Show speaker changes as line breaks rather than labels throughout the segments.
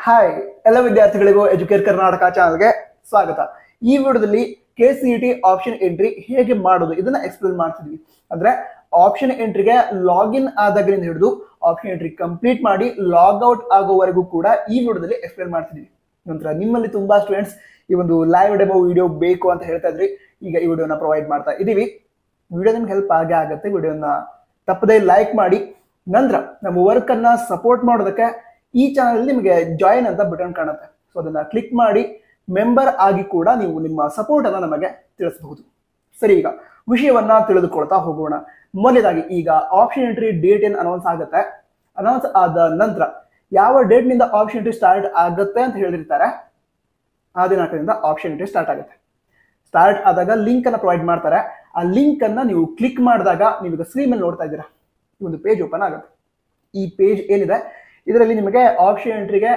Hi ಎಲ್ಲ ವಿದ್ಯಾರ್ಥಿಗಳಿಗೂ educate Karnataka ಚಾನಲ್ಗೆ ಸ್ವಾಗತ. ಈ ವಿಡಿಯೋದಲ್ಲಿ KCET ಆಪ್ಷನ್ ಎಂಟ್ರಿ ಹೇಗೆ ಮಾಡೋದು ಇದನ್ನ ಎಕ್ಸ್ಪ್ಲೇನ್ ಮಾಡ್ತಿದ್ವಿ. ಅಂದ್ರೆ ಆಪ್ಷನ್ ಎಂಟ್ರಿಗೆ ಲಾಗಿನ್ ಆದಾಗಲಿಂದ ಹಿಡಿದು ಆಪ್ಷನ್ ಎಂಟ್ರಿ ಕಂಪ್ಲೀಟ್ ಮಾಡಿ ಲಾಗ್ಔಟ್ ಆಗೋವರೆಗೂ ಕೂಡ ಈ ವಿಡಿಯೋದಲ್ಲಿ ಎಕ್ಸ್ಪ್ಲೇನ್ ಮಾಡ್ತಿದ್ವಿ. ನಂತರ ನಿಮ್ಮಲ್ಲಿ ತುಂಬಾ ಸ್ಟೂಡೆಂಟ್ಸ್ ಈ ಒಂದು ಲೈವ್ ಡೆಮೋ ವಿಡಿಯೋ ಬೇಕು ಅಂತ ಹೇಳ್ತಾ ಇದ್ರಿ. ಈಗ ಈ ವಿಡಿಯೋನ ಪ್ರೊವೈಡ್ ಮಾಡ್ತಾ ಇದೀವಿ. ವಿಡಿಯೋ ನಿಮ್ಗೆ ಹೆಲ್ಪ್ ಆಗೇ ಆಗುತ್ತೆ. ವಿಡಿಯೋನ ತಪ್ಪದೇ ಲೈಕ್ ಮಾಡಿ. ನಂತರ ನಮ್ಮ ವರ್ಕ್ ಅನ್ನ ಸಪೋರ್ಟ್ ಮಾಡೋದಕ್ಕೆ ಈ ಚಾನಲ್ ನಿಮಗೆ ಜಾಯಿನ್ ಅಂತ ಬಟನ್ ಕಾಣುತ್ತೆ. ಸೊ ಅದನ್ನ ಕ್ಲಿಕ್ ಮಾಡಿ ಮೆಂಬರ್ ಆಗಿ ಕೂಡ ನೀವು ನಿಮ್ಮ ಸಪೋರ್ಟ್ ಅನ್ನ ನಮಗೆ ತಿಳಿಸಬಹುದು. ಸರಿ, ಈಗ ವಿಷಯವನ್ನ ತಿಳಿದುಕೊಳ್ತಾ ಹೋಗೋಣ. ಮೊದಲನೇದಾಗಿ ಈಗ ಆಪ್ಷನ್ ಎಂಟ್ರಿ ಡೇಟ್ ಏನ್ ಅನೌನ್ಸ್ ಆಗುತ್ತೆ, ಅನೌನ್ಸ್ ಆದ ನಂತರ ಯಾವ ಡೇಟ್ ನಿಂದ ಆಪ್ಷನ್ ಎಂಟ್ರಿ ಸ್ಟಾರ್ಟ್ ಆಗುತ್ತೆ ಅಂತ ಹೇಳಿರ್ತಾರೆ ಆ ದಿನಾಂಕದಿಂದ ಆಪ್ಷನ್ ಎಂಟ್ರಿ ಸ್ಟಾರ್ಟ್ ಆಗುತ್ತೆ. ಸ್ಟಾರ್ಟ್ ಆದಾಗ ಲಿಂಕ್ ಅನ್ನ ಪ್ರೊವೈಡ್ ಮಾಡ್ತಾರೆ. ಆ ಲಿಂಕ್ ಅನ್ನ ನೀವು ಕ್ಲಿಕ್ ಮಾಡಿದಾಗ ನೀವೀಗ ಸ್ಕ್ರೀನ್ ಮೇಲೆ ನೋಡ್ತಾ ಇದ್ದೀರಾ, ಈ ಒಂದು ಪೇಜ್ ಓಪನ್ ಆಗುತ್ತೆ. ಈ ಪೇಜ್ ಏನಿದೆ ಇದರಲ್ಲಿ ನಿಮಗೆ ಆಪ್ಷನ್ ಎಂಟ್ರಿಗೆ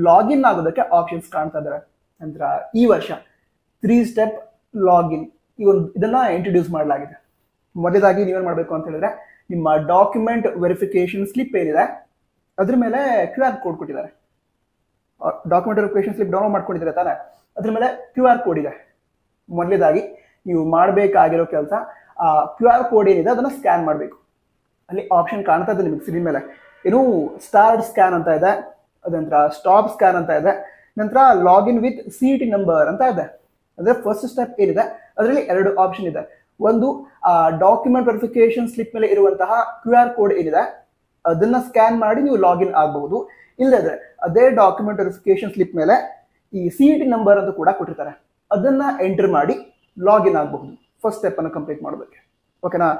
ಲಾಗಿನ್ ಆಗೋದಕ್ಕೆ ಆಪ್ಷನ್ಸ್ ಕಾಣ್ತಾ ಇದ್ದಾರೆ. ನಂತರ ಈ ವರ್ಷ 3 ಸ್ಟೆಪ್ ಲಾಗಿನ್ ಇದನ್ನ ಇಂಟ್ರೊಡ್ಯೂಸ್ ಮಾಡಲಾಗಿದೆ. ಮೊದಲಾಗಿ ನೀವೇನ್ ಮಾಡಬೇಕು ಅಂತ ಹೇಳಿದ್ರೆ ನಿಮ್ಮ ಡಾಕ್ಯುಮೆಂಟ್ ವೆರಿಫಿಕೇಶನ್ ಸ್ಲಿಪ್ ಏನಿದೆ ಅದ್ರ ಮೇಲೆ QR ಕೋಡ್ ಕೊಟ್ಟಿದ್ದಾರೆ. ಡಾಕ್ಯುಮೆಂಟ್ ವೆರಿಫಿಕೇಶನ್ ಸ್ಲಿಪ್ ಡೌನ್ಲೋಡ್ ಮಾಡ್ಕೊಂಡಿದ್ರೆ ತಾನೆ, ಅದ್ರ ಮೇಲೆ QR ಕೋಡ್ ಇದೆ. ಮೊದಲೇದಾಗಿ ನೀವು ಮಾಡಬೇಕಾಗಿರೋ ಕೆಲಸ ಆ QR ಕೋಡ್ ಏನಿದೆ ಅದನ್ನ ಸ್ಕ್ಯಾನ್ ಮಾಡಬೇಕು. ಅಲ್ಲಿ ಆಪ್ಷನ್ ಕಾಣ್ತಾ ಇದೆ ನಿಮಗೆ ಸ್ಕ್ರೀನ್ ಮೇಲೆ. ಏನು ಸ್ಟಾರ್ಟ್ ಸ್ಕ್ಯಾನ್ ಅಂತ ಇದೆ, ಅದಂತರ ಸ್ಟಾಪ್ ಸ್ಕ್ಯಾನ್ ಅಂತ ಇದೆ, ನಂತರ ಲಾಗಿನ್ ವಿತ್ CET ನಂಬರ್ ಅಂತ ಇದೆ. ಅಂದ್ರೆ ಫಸ್ಟ್ ಸ್ಟೆಪ್ ಏನಿದೆ ಅದರಲ್ಲಿ 2 ಆಪ್ಷನ್ ಇದೆ. ಒಂದು ಆ ಡಾಕ್ಯುಮೆಂಟ್ ವೆರಿಫಿಕೇಶನ್ ಸ್ಲಿಪ್ ಮೇಲೆ ಇರುವಂತಹ QR ಕೋಡ್ ಏನಿದೆ ಅದನ್ನ ಸ್ಕ್ಯಾನ್ ಮಾಡಿ ನೀವು ಲಾಗಿನ್ ಆಗಬಹುದು. ಇಲ್ಲದ್ರೆ ಅದೇ ಡಾಕ್ಯುಮೆಂಟ್ ವೆರಿಫಿಕೇಶನ್ ಸ್ಲಿಪ್ ಮೇಲೆ ಈ CET ನಂಬರ್ ಅಂತ ಕೂಡ ಕೊಟ್ಟಿರ್ತಾರೆ, ಅದನ್ನ ಎಂಟರ್ ಮಾಡಿ ಲಾಗಿನ್ ಆಗಬಹುದು ಫಸ್ಟ್ ಸ್ಟೆಪ್ ಅನ್ನು ಕಂಪ್ಲೀಟ್ ಮಾಡೋದಕ್ಕೆ. ಓಕೆನಾ?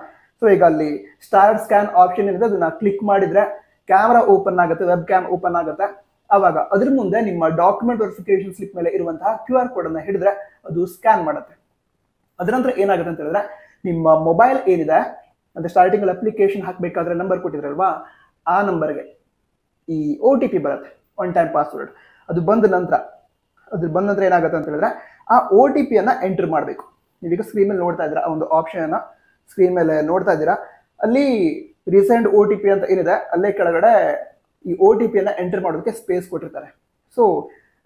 ಸೊ ಈಗ ಅಲ್ಲಿ ಸ್ಟಾರ್ಟ್ ಸ್ಕ್ಯಾನ್ ಆಪ್ಷನ್ ಏನಿದೆ ಅದನ್ನ ಕ್ಲಿಕ್ ಮಾಡಿದ್ರೆ ಕ್ಯಾಮ್ರಾ ಓಪನ್ ಆಗುತ್ತೆ, ವೆಬ್ ಕ್ಯಾಮ್ ಓಪನ್ ಆಗುತ್ತೆ. ಅವಾಗ ಅದ್ರ ಮುಂದೆ ನಿಮ್ಮ ಡಾಕ್ಯುಮೆಂಟ್ ವೆರಿಫಿಕೇಶನ್ ಸ್ಲಿಪ್ ಮೇಲೆ ಇರುವಂತಹ QR ಕೋಡ್ ಅನ್ನ ಹಿಡಿದ್ರೆ ಅದು ಸ್ಕ್ಯಾನ್ ಮಾಡುತ್ತೆ. ಅದರ ನಂತರ ಏನಾಗುತ್ತೆ ಅಂತ ಹೇಳಿದ್ರೆ ನಿಮ್ಮ ಮೊಬೈಲ್ ಏನಿದೆ ಅಂದ್ರೆ ಸ್ಟಾರ್ಟಿಂಗ್ ಅಲ್ಲಿ ಅಪ್ಲಿಕೇಶನ್ ಹಾಕ್ಬೇಕಾದ್ರೆ ನಂಬರ್ ಕೊಟ್ಟಿದ್ರಲ್ವಾ, ಆ ನಂಬರ್ಗೆ ಈ OTP ಬರುತ್ತೆ, ಒನ್ ಟೈಮ್ ಪಾಸ್ವರ್ಡ್. ಅದು ಬಂದ ನಂತರ ಏನಾಗುತ್ತೆ ಅಂತ ಹೇಳಿದ್ರೆ ಆ OTP ಅನ್ನ ಎಂಟರ್ ಮಾಡಬೇಕು. ನೀವೀಗ ಸ್ಕ್ರೀನ್ ಮೇಲೆ ನೋಡ್ತಾ ಇದ್ದೀರಾ, ಆ ಒಂದು ಆಪ್ಷನ್ ಅನ್ನ ಸ್ಕ್ರೀನ್ ಮೇಲೆ ನೋಡ್ತಾ ಇದ್ದೀರಾ. ಅಲ್ಲಿ ರೀಸೆಂಟ್ OTP ಅಂತ ಏನಿದೆ ಅಲ್ಲೇ ಕೆಳಗಡೆ ಈ OTP ಅನ್ನ ಎಂಟರ್ ಮಾಡೋದಕ್ಕೆ ಸ್ಪೇಸ್ ಕೊಟ್ಟಿರ್ತಾರೆ. ಸೊ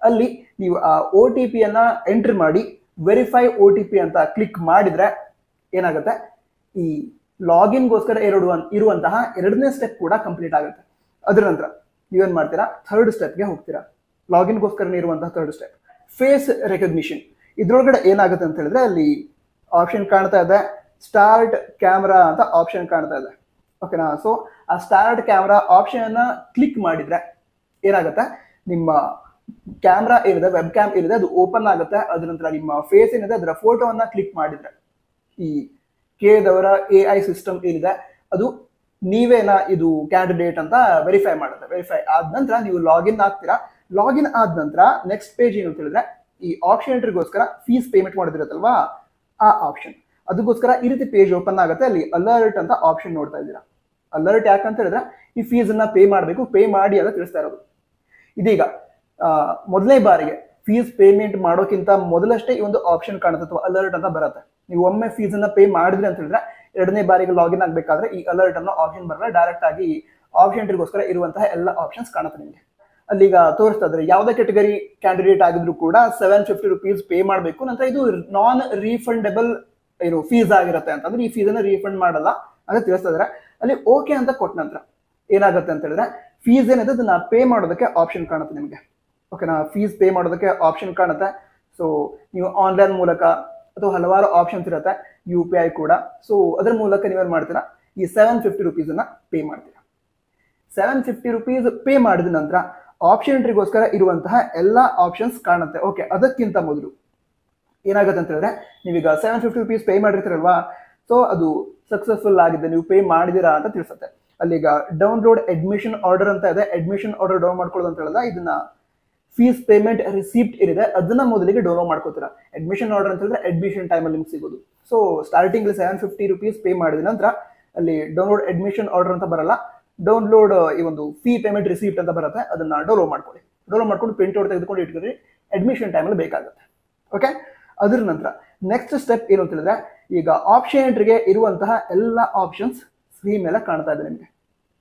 ಅಲ್ಲಿ ನೀವು ಆ OTP ಅನ್ನ ಎಂಟರ್ ಮಾಡಿ ವೆರಿಫೈ OTP ಅಂತ ಕ್ಲಿಕ್ ಮಾಡಿದ್ರೆ ಏನಾಗುತ್ತೆ, ಈ ಲಾಗಿನ್ಗೋಸ್ಕರ ಇರುವಂತಹ 2ನೇ ಸ್ಟೆಪ್ ಕೂಡ ಕಂಪ್ಲೀಟ್ ಆಗುತ್ತೆ. ಅದರ ನಂತರ ನೀವೇನ್ ಮಾಡ್ತೀರಾ, 3rd ಸ್ಟೆಪ್ಗೆ ಹೋಗ್ತೀರಾ. ಲಾಗಿನ್ಗೋಸ್ಕರ ಇರುವಂತಹ 3rd ಸ್ಟೆಪ್ ಫೇಸ್ ರೆಕಗ್ನಿಷನ್. ಇದ್ರೊಳಗಡೆ ಏನಾಗುತ್ತೆ ಅಂತ ಹೇಳಿದ್ರೆ ಅಲ್ಲಿ ಆಪ್ಷನ್ ಕಾಣ್ತಾ ಇದೆ, ಸ್ಟಾರ್ಟ್ ಕ್ಯಾಮ್ರಾ ಅಂತ ಆಪ್ಷನ್ ಕಾಣ್ತಾ ಇದೆ. ಓಕೆನಾ? ಸೊ ಆ ಸ್ಟಾರ್ಟ್ ಕ್ಯಾಮ್ರಾ ಆಪ್ಷನ್ ಅನ್ನ ಕ್ಲಿಕ್ ಮಾಡಿದ್ರೆ ಏನಾಗುತ್ತೆ, ನಿಮ್ಮ ಕ್ಯಾಮ್ರಾ ಏನಿದೆ, ವೆಬ್ ಕ್ಯಾಮ್ ಏನಿದೆ ಅದು ಓಪನ್ ಆಗುತ್ತೆ. ಅದ್ರ ನಂತರ ನಿಮ್ಮ ಫೇಸ್ ಏನಿದೆ ಅದರ ಫೋಟೋವನ್ನ ಕ್ಲಿಕ್ ಮಾಡಿದ್ರೆ ಈ ದವರ AI ಸಿಸ್ಟಮ್ ಏನಿದೆ ಅದು ನೀವೇನಾ ಇದು ಕ್ಯಾಂಡಿಡೇಟ್ ಅಂತ ವೆರಿಫೈ ಮಾಡುತ್ತೆ. ವೆರಿಫೈ ಆದ ನಂತರ ನೀವು ಲಾಗಿನ್ ಆಗ್ತೀರಾ. ಲಾಗಿನ್ ಆದ ನಂತರ ನೆಕ್ಸ್ಟ್ ಪೇಜ್ ಏನು ಅಂತ ಹೇಳಿದ್ರೆ ಈ ಆಪ್ಷನ್ ಎಂಟ್ರಿಗೋಸ್ಕರ ಫೀಸ್ ಪೇಮೆಂಟ್ ಮಾಡಿದಿರತ್ತಲ್ವಾ, ಆ ಆಪ್ಷನ್ ಅದಕ್ಕೋಸ್ಕರ ಈ ರೀತಿ ಪೇಜ್ ಓಪನ್ ಆಗುತ್ತೆ. ಅಲ್ಲಿ ಅಲರ್ಟ್ ಅಂತ ಆಪ್ಷನ್ ನೋಡ್ತಾ ಇದ್ದೀರಾ. ಅಲರ್ಟ್ ಯಾಕಂತ ಹೇಳಿದ್ರೆ ಈ ಫೀಸ್ ಅನ್ನ ಪೇ ಮಾಡಬೇಕು, ಪೇ ಮಾಡಿ ಅಂತ ತಿಳಿಸ್ತಾ ಇರೋದು. ಇದೀಗ ಮೊದಲನೇ ಬಾರಿಗೆ ಫೀಸ್ ಪೇಮೆಂಟ್ ಮಾಡೋಕ್ಕಿಂತ ಮೊದಲಷ್ಟೇ ಈ ಒಂದು ಆಪ್ಷನ್ ಕಾಣುತ್ತೆ ಅಥವಾ ಅಲರ್ಟ್ ಅಂತ ಬರುತ್ತೆ. ನೀವು ಒಮ್ಮೆ ಫೀಸ್ ಅನ್ನ ಪೇ ಮಾಡಿದ್ರಿ ಅಂತ ಹೇಳಿದ್ರೆ 2ನೇ ಬಾರಿಗೆ ಲಾಗಿನ್ ಆಗ್ಬೇಕಾದ್ರೆ ಈ ಅಲರ್ಟ್ ಅನ್ನೋ ಆಪ್ಷನ್ ಬರಲ್ಲ, ಡೈರೆಕ್ಟ್ ಆಗಿ ಆಪ್ಷನ್ ಎಂಟ್ರಿಗೋಸ್ಕರ ಇರುವಂತಹ ಎಲ್ಲ ಆಪ್ಷನ್ಸ್ ಕಾಣುತ್ತೆ ನಿಮಗೆ. ಅಲ್ಲಿಗ ತೋರಿಸ್ತಾ ಇದ್ರೆ ಯಾವುದೇ ಕೆಟಗರಿ ಕ್ಯಾಂಡಿಡೇಟ್ ಆಗಿದ್ರು ಕೂಡ 750 rupees ಪೇ ಮಾಡಬೇಕು. ನಂತರ ಇದು ನಾನ್ ರೀಫಂಡಬಲ್ ಏನು ಫೀಸ್ ಆಗಿರುತ್ತೆ ಅಂತಂದ್ರೆ ಈ ಫೀಸ್ ಅನ್ನ ರೀಫಂಡ್ ಮಾಡಲ್ಲ ಅಂತ ತಿಳಿಸ್ತಾ ಇದ್ರೆ ಅಲ್ಲಿ ಓಕೆ ಅಂತ ಕೊಟ್ಟ ನಂತರ ಏನಾಗುತ್ತೆ ಅಂತ ಹೇಳಿದ್ರೆ ಫೀಸ್ ಏನಿದೆ ಅದನ್ನ ಪೇ ಮಾಡೋದಕ್ಕೆ ಆಪ್ಷನ್ ಕಾಣುತ್ತೆ ನಿಮಗೆ. ಓಕೆನಾ? ಫೀಸ್ ಪೇ ಮಾಡೋದಕ್ಕೆ ಆಪ್ಷನ್ ಕಾಣುತ್ತೆ. ಸೊ ನೀವು ಆನ್ಲೈನ್ ಮೂಲಕ ಅಥವಾ ಹಲವಾರು ಆಪ್ಷನ್ಸ್ ಇರುತ್ತೆ, UPI ಕೂಡ. ಸೊ ಅದ್ರ ಮೂಲಕ ನೀವೇನ್ ಮಾಡ್ತೀರಾ, ಈ 750 rupees ಅನ್ನ ಪೇ ಮಾಡ್ತೀರಾ. 750 rupees ಪೇ ಮಾಡಿದ ನಂತರ ಆಪ್ಷನ್ ಎಂಟ್ರಿಗೋಸ್ಕರ ಇರುವಂತಹ ಎಲ್ಲ ಆಪ್ಷನ್ಸ್ ಕಾಣುತ್ತೆ. ಓಕೆ, ಅದಕ್ಕಿಂತ ಮೊದಲು ಏನಾಗುತ್ತೆ ಅಂತ ಹೇಳಿದ್ರೆ ನೀವೀಗ 750 rupees ಪೇ ಮಾಡಿರ್ತೀರಲ್ವಾ, ಸೊ ಅದು ಸಕ್ಸಸ್ಫುಲ್ ಆಗಿದೆ, ನೀವು ಪೇ ಮಾಡಿದಿರಾ ಅಂತ ತಿಳಿಸುತ್ತೆ. ಅಲ್ಲಿಗ ಡೌನ್ಲೋಡ್ ಅಡ್ಮಿಷನ್ ಆರ್ಡರ್ ಅಂತ ಇದೆ. ಅಡ್ಮಿಷನ್ ಆರ್ಡರ್ ಡೌನ್ ಮಾಡ್ಕೊಳ್ಳೋದು ಅಂತ ಹೇಳಿದ್ರೆ ಇದನ್ನ ಫೀಸ್ ಪೇಮೆಂಟ್ ರಿಸಿಪ್ಟ್ ಏನಿದೆ ಅದನ್ನ ಮೊದಲಿಗೆ ಡೌನ್ಲೋಡ್ ಮಾಡ್ಕೋತೀರಾ. ಅಡ್ಮಿಷನ್ ಆರ್ಡರ್ ಅಂತ ಹೇಳಿದ್ರೆ ಅಡ್ಮಿಷನ್ ಟೈಮಲ್ಲಿ ನಿಮ್ಗೆ ಸಿಗೋದು. ಸೊ ಸ್ಟಾರ್ಟಿಂಗ್ 750 rupees ಪೇ ಮಾಡಿದ ನಂತರ ಅಲ್ಲಿ ಡೌನ್ಲೋಡ್ ಅಡ್ಮಿಷನ್ ಆರ್ಡರ್ ಅಂತ ಬರಲ್ಲ, ಡೌನ್ಲೋಡ್ ಈ ಒಂದು ಫೀ ಪೇಮೆಂಟ್ ರಿಸಿಪ್ಟ್ ಅಂತ ಬರುತ್ತೆ, ಅದನ್ನ ಡೌನ್ಲೋಡ್ ಮಾಡ್ಕೊಳ್ಳಿ. ಡೌನ್ಲೋಡ್ ಮಾಡ್ಕೊಂಡು ಪ್ರಿಂಟ್ ಔಟ್ ತೆಗೆದುಕೊಂಡು ಇಟ್ಕೊಳ್ಳಿ, ಅಡ್ಮಿಷನ್ ಟೈಮಲ್ಲಿ ಬೇಕಾಗುತ್ತೆ. ಓಕೆ, ಅದ್ರ ನಂತರ ನೆಕ್ಸ್ಟ್ ಸ್ಟೆಪ್ ಏನು ಅಂತ ಹೇಳಿದ್ರೆ ಈಗ ಆಪ್ಷನ್ ಎಂಟ್ರಿಗೆ ಇರುವಂತಹ ಎಲ್ಲ ಆಪ್ಷನ್ಸ್ ಸ್ಕ್ರೀನ್ ಮೇಲೆ ಕಾಣ್ತಾ ಇದೆ. ನಿಮಗೆ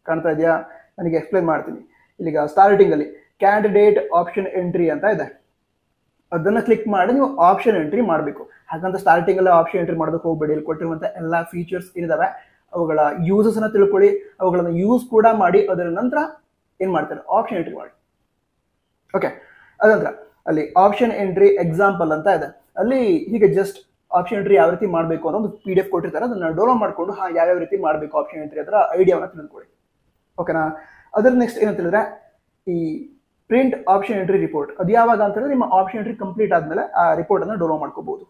ಕಾಣ್ತಾ ಇದೆಯಾ? ನನಗೆ ಎಕ್ಸ್ಪ್ಲೇನ್ ಮಾಡ್ತೀನಿ. ಇಲ್ಲಿಗ ಸ್ಟಾರ್ಟಿಂಗ್ ಅಲ್ಲಿ ಕ್ಯಾಂಡಿಡೇಟ್ ಆಪ್ಷನ್ ಎಂಟ್ರಿ ಅಂತ ಇದೆ. ಅದನ್ನ ಕ್ಲಿಕ್ ಮಾಡಿ ನೀವು ಆಪ್ಷನ್ ಎಂಟ್ರಿ ಮಾಡಬೇಕು. ಹಾಗಂತ ಸ್ಟಾರ್ಟಿಂಗ್ ಅಲ್ಲೇ ಆಪ್ಷನ್ ಎಂಟ್ರಿ ಮಾಡೋದಕ್ಕೆ ಹೋಗಬೇಡಿ. ಇಲ್ಲಿ ಕೊಟ್ಟಿರುವಂತ ಎಲ್ಲಾ ಫೀಚರ್ಸ್ ಏನಿದಾವೆ ಅವುಗಳ ಯೂಸಸ್ ಅನ್ನ ತಿಳ್ಕೊಳ್ಳಿ, ಅವುಗಳನ್ನ ಯೂಸ್ ಕೂಡ ಮಾಡಿ, ಅದರ ನಂತರ ಏನ್ ಮಾಡ್ತಾರೆ ಆಪ್ಷನ್ ಎಂಟ್ರಿ ಮಾಡಿ. ಓಕೆ, ಅದಂತರ ಅಲ್ಲಿ ಆಪ್ಷನ್ ಎಂಟ್ರಿ ಎಕ್ಸಾಂಪಲ್ ಅಂತ ಇದೆ. ಅಲ್ಲಿ ಹೀಗೆ ಜಸ್ಟ್ ಆಪ್ಷನ್ ಎಂಟ್ರಿ ಯಾವ ರೀತಿ ಮಾಡಬೇಕು ಅನ್ನೋ ಒಂದು PDF ಕೊಟ್ಟಿರ್ತಾರೆ, ಅದನ್ನ ಡೌನ್ಲೋಡ್ ಮಾಡ್ಕೊಂಡು ಯಾವ್ಯಾವ ರೀತಿ ಮಾಡಬೇಕು ಆಪ್ಷನ್ ಎಂಟ್ರಿ ಅದರ ಐಡಿಯಾವನ್ನ ತಿಳಿದುಕೊಳ್ಳಿ. ಓಕೆನಾ. ಅದರ ನೆಕ್ಸ್ಟ್ ಏನಂತ ಹೇಳಿದ್ರೆ ಈ ಪ್ರಿಂಟ್ ಆಪ್ಷನ್ ಎಂಟ್ರಿ ರಿಪೋರ್ಟ್. ಅದು ಯಾವಾಗ ಅಂತ ಹೇಳಿದ್ರೆ ನಿಮ್ಮ ಆಪ್ಷನ್ ಎಂಟ್ರಿ ಕಂಪ್ಲೀಟ್ ಆದ್ಮೇಲೆ ಆ ರಿಪೋರ್ಟ್ ಅನ್ನ ಡೌನ್ಲೋಡ್ ಮಾಡ್ಕೋಬಹುದು.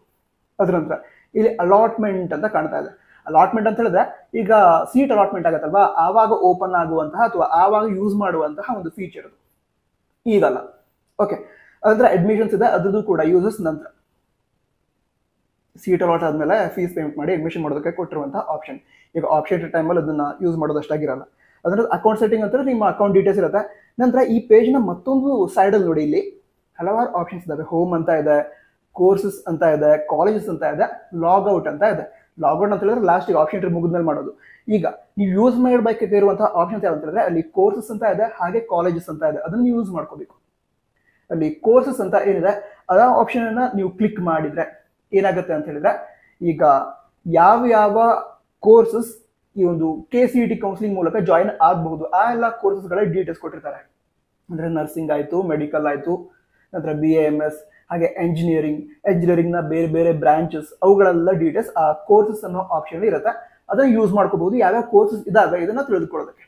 ಅದರ ನಂತರ ಇಲ್ಲಿ ಅಲಾಟ್ಮೆಂಟ್ ಅಂತ ಕಾಣ್ತಾ ಇದೆ. ಅಲಾಟ್ಮೆಂಟ್ ಅಂತ ಹೇಳಿದ್ರೆ ಈಗ ಸೀಟ್ ಅಲಾಟ್ಮೆಂಟ್ ಆಗತ್ತಲ್ವಾ, ಆವಾಗ ಓಪನ್ ಆಗುವಂತಹ ಅಥವಾ ಆವಾಗ ಯೂಸ್ ಮಾಡುವಂತಹ ಒಂದು ಫೀಚರ್ ಅದು, ಈಗಲ್ಲ. ಓಕೆ, ಅದ್ರ ಅಡ್ಮಿಷನ್ಸ್ ಇದೆ, ಅದ್ರದ್ದು ಕೂಡ ಯೂಸಸ್ ನಂತರ. ಸೀಟ್ ಅಲಾಟ್ ಆದ್ಮೇಲೆ ಫೀಸ್ ಪೇಮೆಂಟ್ ಮಾಡಿ ಅಡ್ಮಿಷನ್ ಮಾಡೋದಕ್ಕೆ ಕೊಟ್ಟಿರುವಂತಹ ಆಪ್ಷನ್. ಈಗ ಆಪ್ಷನ್ ಟೈಮಲ್ಲಿ ಅದನ್ನ ಯೂಸ್ ಮಾಡೋದಷ್ಟಾಗಿರಲ್ಲ. ಅದನ್ನ ಅಕೌಂಟ್ ಸೆಟ್ಟಿಂಗ್ ಅಂತ ನಿಮ್ಮ ಅಕೌಂಟ್ ಡೀಟೇಲ್ಸ್ ಇರುತ್ತೆ. ನಂತರ ಈ ಪೇಜ್ನ ಮತ್ತೊಂದು ಸೈಡಲ್ಲಿ ನೋಡಿ, ಇಲ್ಲಿ ಹಲವಾರು ಆಪ್ಷನ್ಸ್ ಇದಾವೆ. ಹೋಮ್ ಅಂತ ಇದೆ, ಕೋರ್ಸಸ್ ಅಂತ ಇದೆ, ಕಾಲೇಜಸ್ ಅಂತ ಇದೆ, ಲಾಗ್ಔಟ್ ಅಂತ ಇದೆ. ಲಾಗ್ಔಟ್ ಅಂತ ಹೇಳಿದ್ರೆ ಲಾಸ್ಟಿಗೆ ಆಪ್ಷನ್ ಎಂಟ್ರಿ ಮುಗಿದ್ಮೇಲೆ ಮಾಡೋದು. ಈಗ ನೀವು ಯೂಸ್ ಮಾಡಬೇಕಾಗಿರುವಂತಹ ಆಪ್ಷನ್ಸ್ ಯಾವ ಅಂತ ಹೇಳಿದ್ರೆ ಅಲ್ಲಿ ಕೋರ್ಸಸ್ ಅಂತ ಇದೆ, ಹಾಗೆ ಕಾಲೇಜಸ್ ಅಂತ ಇದೆ. ಅದನ್ನ ಯೂಸ್ ಮಾಡ್ಕೋಬೇಕು. ಅಲ್ಲಿ ಕೋರ್ಸಸ್ ಅಂತ ಏನಿದೆ ಅದ ಆಪ್ಷನ್ ಅನ್ನ ನೀವು ಕ್ಲಿಕ್ ಮಾಡಿದ್ರೆ ಏನಾಗುತ್ತೆ ಅಂತ ಹೇಳಿದ್ರೆ ಈಗ ಯಾವ ಕೋರ್ಸಸ್ ಈ ಒಂದು KCET ಕೌನ್ಸಿಲಿಂಗ್ ಮೂಲಕ ಜಾಯಿನ್ ಆಗಬಹುದು ಆ ಎಲ್ಲ ಕೋರ್ಸಸ್ಗಳ ಡೀಟೇಲ್ಸ್ ಕೊಟ್ಟಿರ್ತಾರೆ. ಅಂದ್ರೆ ನರ್ಸಿಂಗ್ ಆಯ್ತು, ಮೆಡಿಕಲ್ ಆಯ್ತು, ನಂತರ BAMS, ಹಾಗೆ ಎಂಜಿನಿಯರಿಂಗ್ ನ ಬೇರೆ ಬೇರೆ ಬ್ರಾಂಚಸ್, ಅವುಗಳೆಲ್ಲ ಡೀಟೇಲ್ಸ್ ಆ ಕೋರ್ಸಸ್ ಅನ್ನೋ ಆಪ್ಷನ್ ಇರುತ್ತೆ. ಅದನ್ನ ಯೂಸ್ ಮಾಡ್ಕೋಬಹುದು ಯಾವ್ಯಾವ ಕೋರ್ಸಸ್ ಇದಾವೆ ಇದನ್ನ ತಿಳಿದುಕೊಳ್ಳೋದಕ್ಕೆ.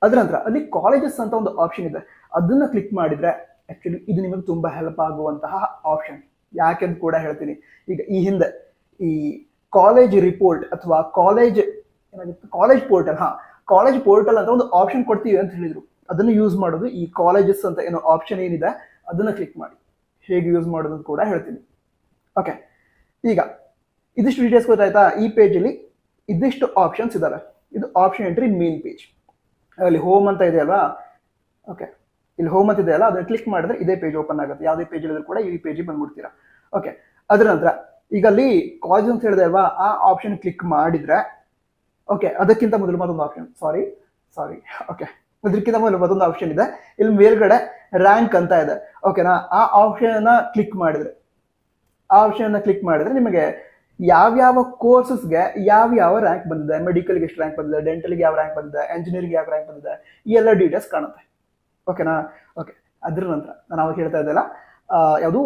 ಅದ್ರ ನಂತರ ಅಲ್ಲಿ ಕಾಲೇಜಸ್ ಅಂತ ಒಂದು ಆಪ್ಷನ್ ಇದೆ. ಅದನ್ನ ಕ್ಲಿಕ್ ಮಾಡಿದ್ರೆ ಆಕ್ಚುಲಿ ಇದು ನಿಮಗೆ ತುಂಬಾ ಹೆಲ್ಪ್ ಆಗುವಂತಹ ಆಪ್ಷನ್. ಯಾಕೆಂದು ಕೂಡ ಹೇಳ್ತೀನಿ. ಈಗ ಈ ಹಿಂದೆ ಈ ಕಾಲೇಜ್ ರಿಪೋರ್ಟ್ ಅಥವಾ ಕಾಲೇಜ್ ಪೋರ್ಟಲ್, ಕಾಲೇಜ್ ಪೋರ್ಟಲ್ ಅಂತ ಒಂದು ಆಪ್ಷನ್ ಕೊಡ್ತೀವಿ ಅಂತ ಹೇಳಿದ್ರು. ಅದನ್ನು ಯೂಸ್ ಮಾಡೋದು ಈ ಕಾಲೇಜಸ್ ಅಂತ ಏನೋ ಆಪ್ಷನ್ ಏನಿದೆ ಅದನ್ನ ಕ್ಲಿಕ್ ಮಾಡಿ. ಹೇಗೆ ಯೂಸ್ ಮಾಡೋದು ಕೂಡ ಹೇಳ್ತೀನಿ. ಓಕೆ, ಈಗ ಇದಿಷ್ಟು ಡೀಟೇಲ್ಸ್ ಗೊತ್ತಾಯ್ತಾ. ಈ ಪೇಜ್ ಅಲ್ಲಿ ಇದಿಷ್ಟು ಆಪ್ಷನ್ಸ್ ಇದಾವೆ. ಇದು ಆಪ್ಷನ್ ಎಂಟ್ರಿ ಮೇನ್ ಪೇಜ್. ಅಲ್ಲಿ ಹೋಮ್ ಅಂತ ಇದೆ ಅಲ್ವಾ. ಓಕೆ, ಇಲ್ಲಿ ಹೋಮ್ ಅಂತ ಇದೆ ಅಲ್ಲ, ಅದನ್ನ ಕ್ಲಿಕ್ ಮಾಡಿದ್ರೆ ಇದೇ ಪೇಜ್ ಓಪನ್ ಆಗುತ್ತೆ. ಯಾವುದೇ ಪೇಜ್ ಇಲ್ಲದ್ರೂ ಕೂಡ ಈ ಪೇಜಿಗೆ ಬಂದ್ಬಿಡ್ತೀರಾ. ಓಕೆ, ಅದರ ನಂತರ ಈಗ ಅಲ್ಲಿ ಕಾಲೇಜ್ ಅಂತ ಹೇಳಿದೆ ಅಲ್ವಾ, ಆ ಆಪ್ಷನ್ ಕ್ಲಿಕ್ ಮಾಡಿದ್ರೆ ಓಕೆ, ಅದಕ್ಕಿಂತ ಮೊದಲು ಮತ್ತೊಂದು ಆಪ್ಷನ್ ಸಾರಿ ಓಕೆ, ಅದಕ್ಕಿಂತ ಮೊದಲು ಮತ್ತೊಂದು ಆಪ್ಷನ್ ಇದೆ. ಇಲ್ಲಿ ಮೇಲ್ಗಡೆ ರ್ಯಾಂಕ್ ಅಂತ ಇದೆ. ಓಕೆನಾ. ಆ ಆಪ್ಷನ್ ಕ್ಲಿಕ್ ಮಾಡಿದ್ರೆ ನಿಮಗೆ ಯಾವ್ಯಾವ ಕೋರ್ಸಸ್ಗೆ ಯಾವ ರ್ಯಾಂಕ್ ಬಂದಿದೆ, ಮೆಡಿಕಲ್ಗೆ ಎಷ್ಟು ರ್ಯಾಂಕ್ ಬಂದಿದೆ, ಡೆಂಟಲ್ಗೆ ಯಾವ ರ್ಯಾಂಕ್ ಬಂದಿದೆ, ಎಂಜಿನಿಯರಿಂಗ್ ಯಾವ ರ್ಯಾಂಕ್ ಬಂದಿದೆ, ಈ ಎಲ್ಲ ಡೀಟೇಲ್ಸ್ ಕಾಣುತ್ತೆ. ಓಕೆನಾ. ಓಕೆ, ಅದ್ರ ನಂತರ ನಾನು ಅವಾಗ ಹೇಳ್ತಾ ಇದ್ದಲ್ಲ ಯಾವುದು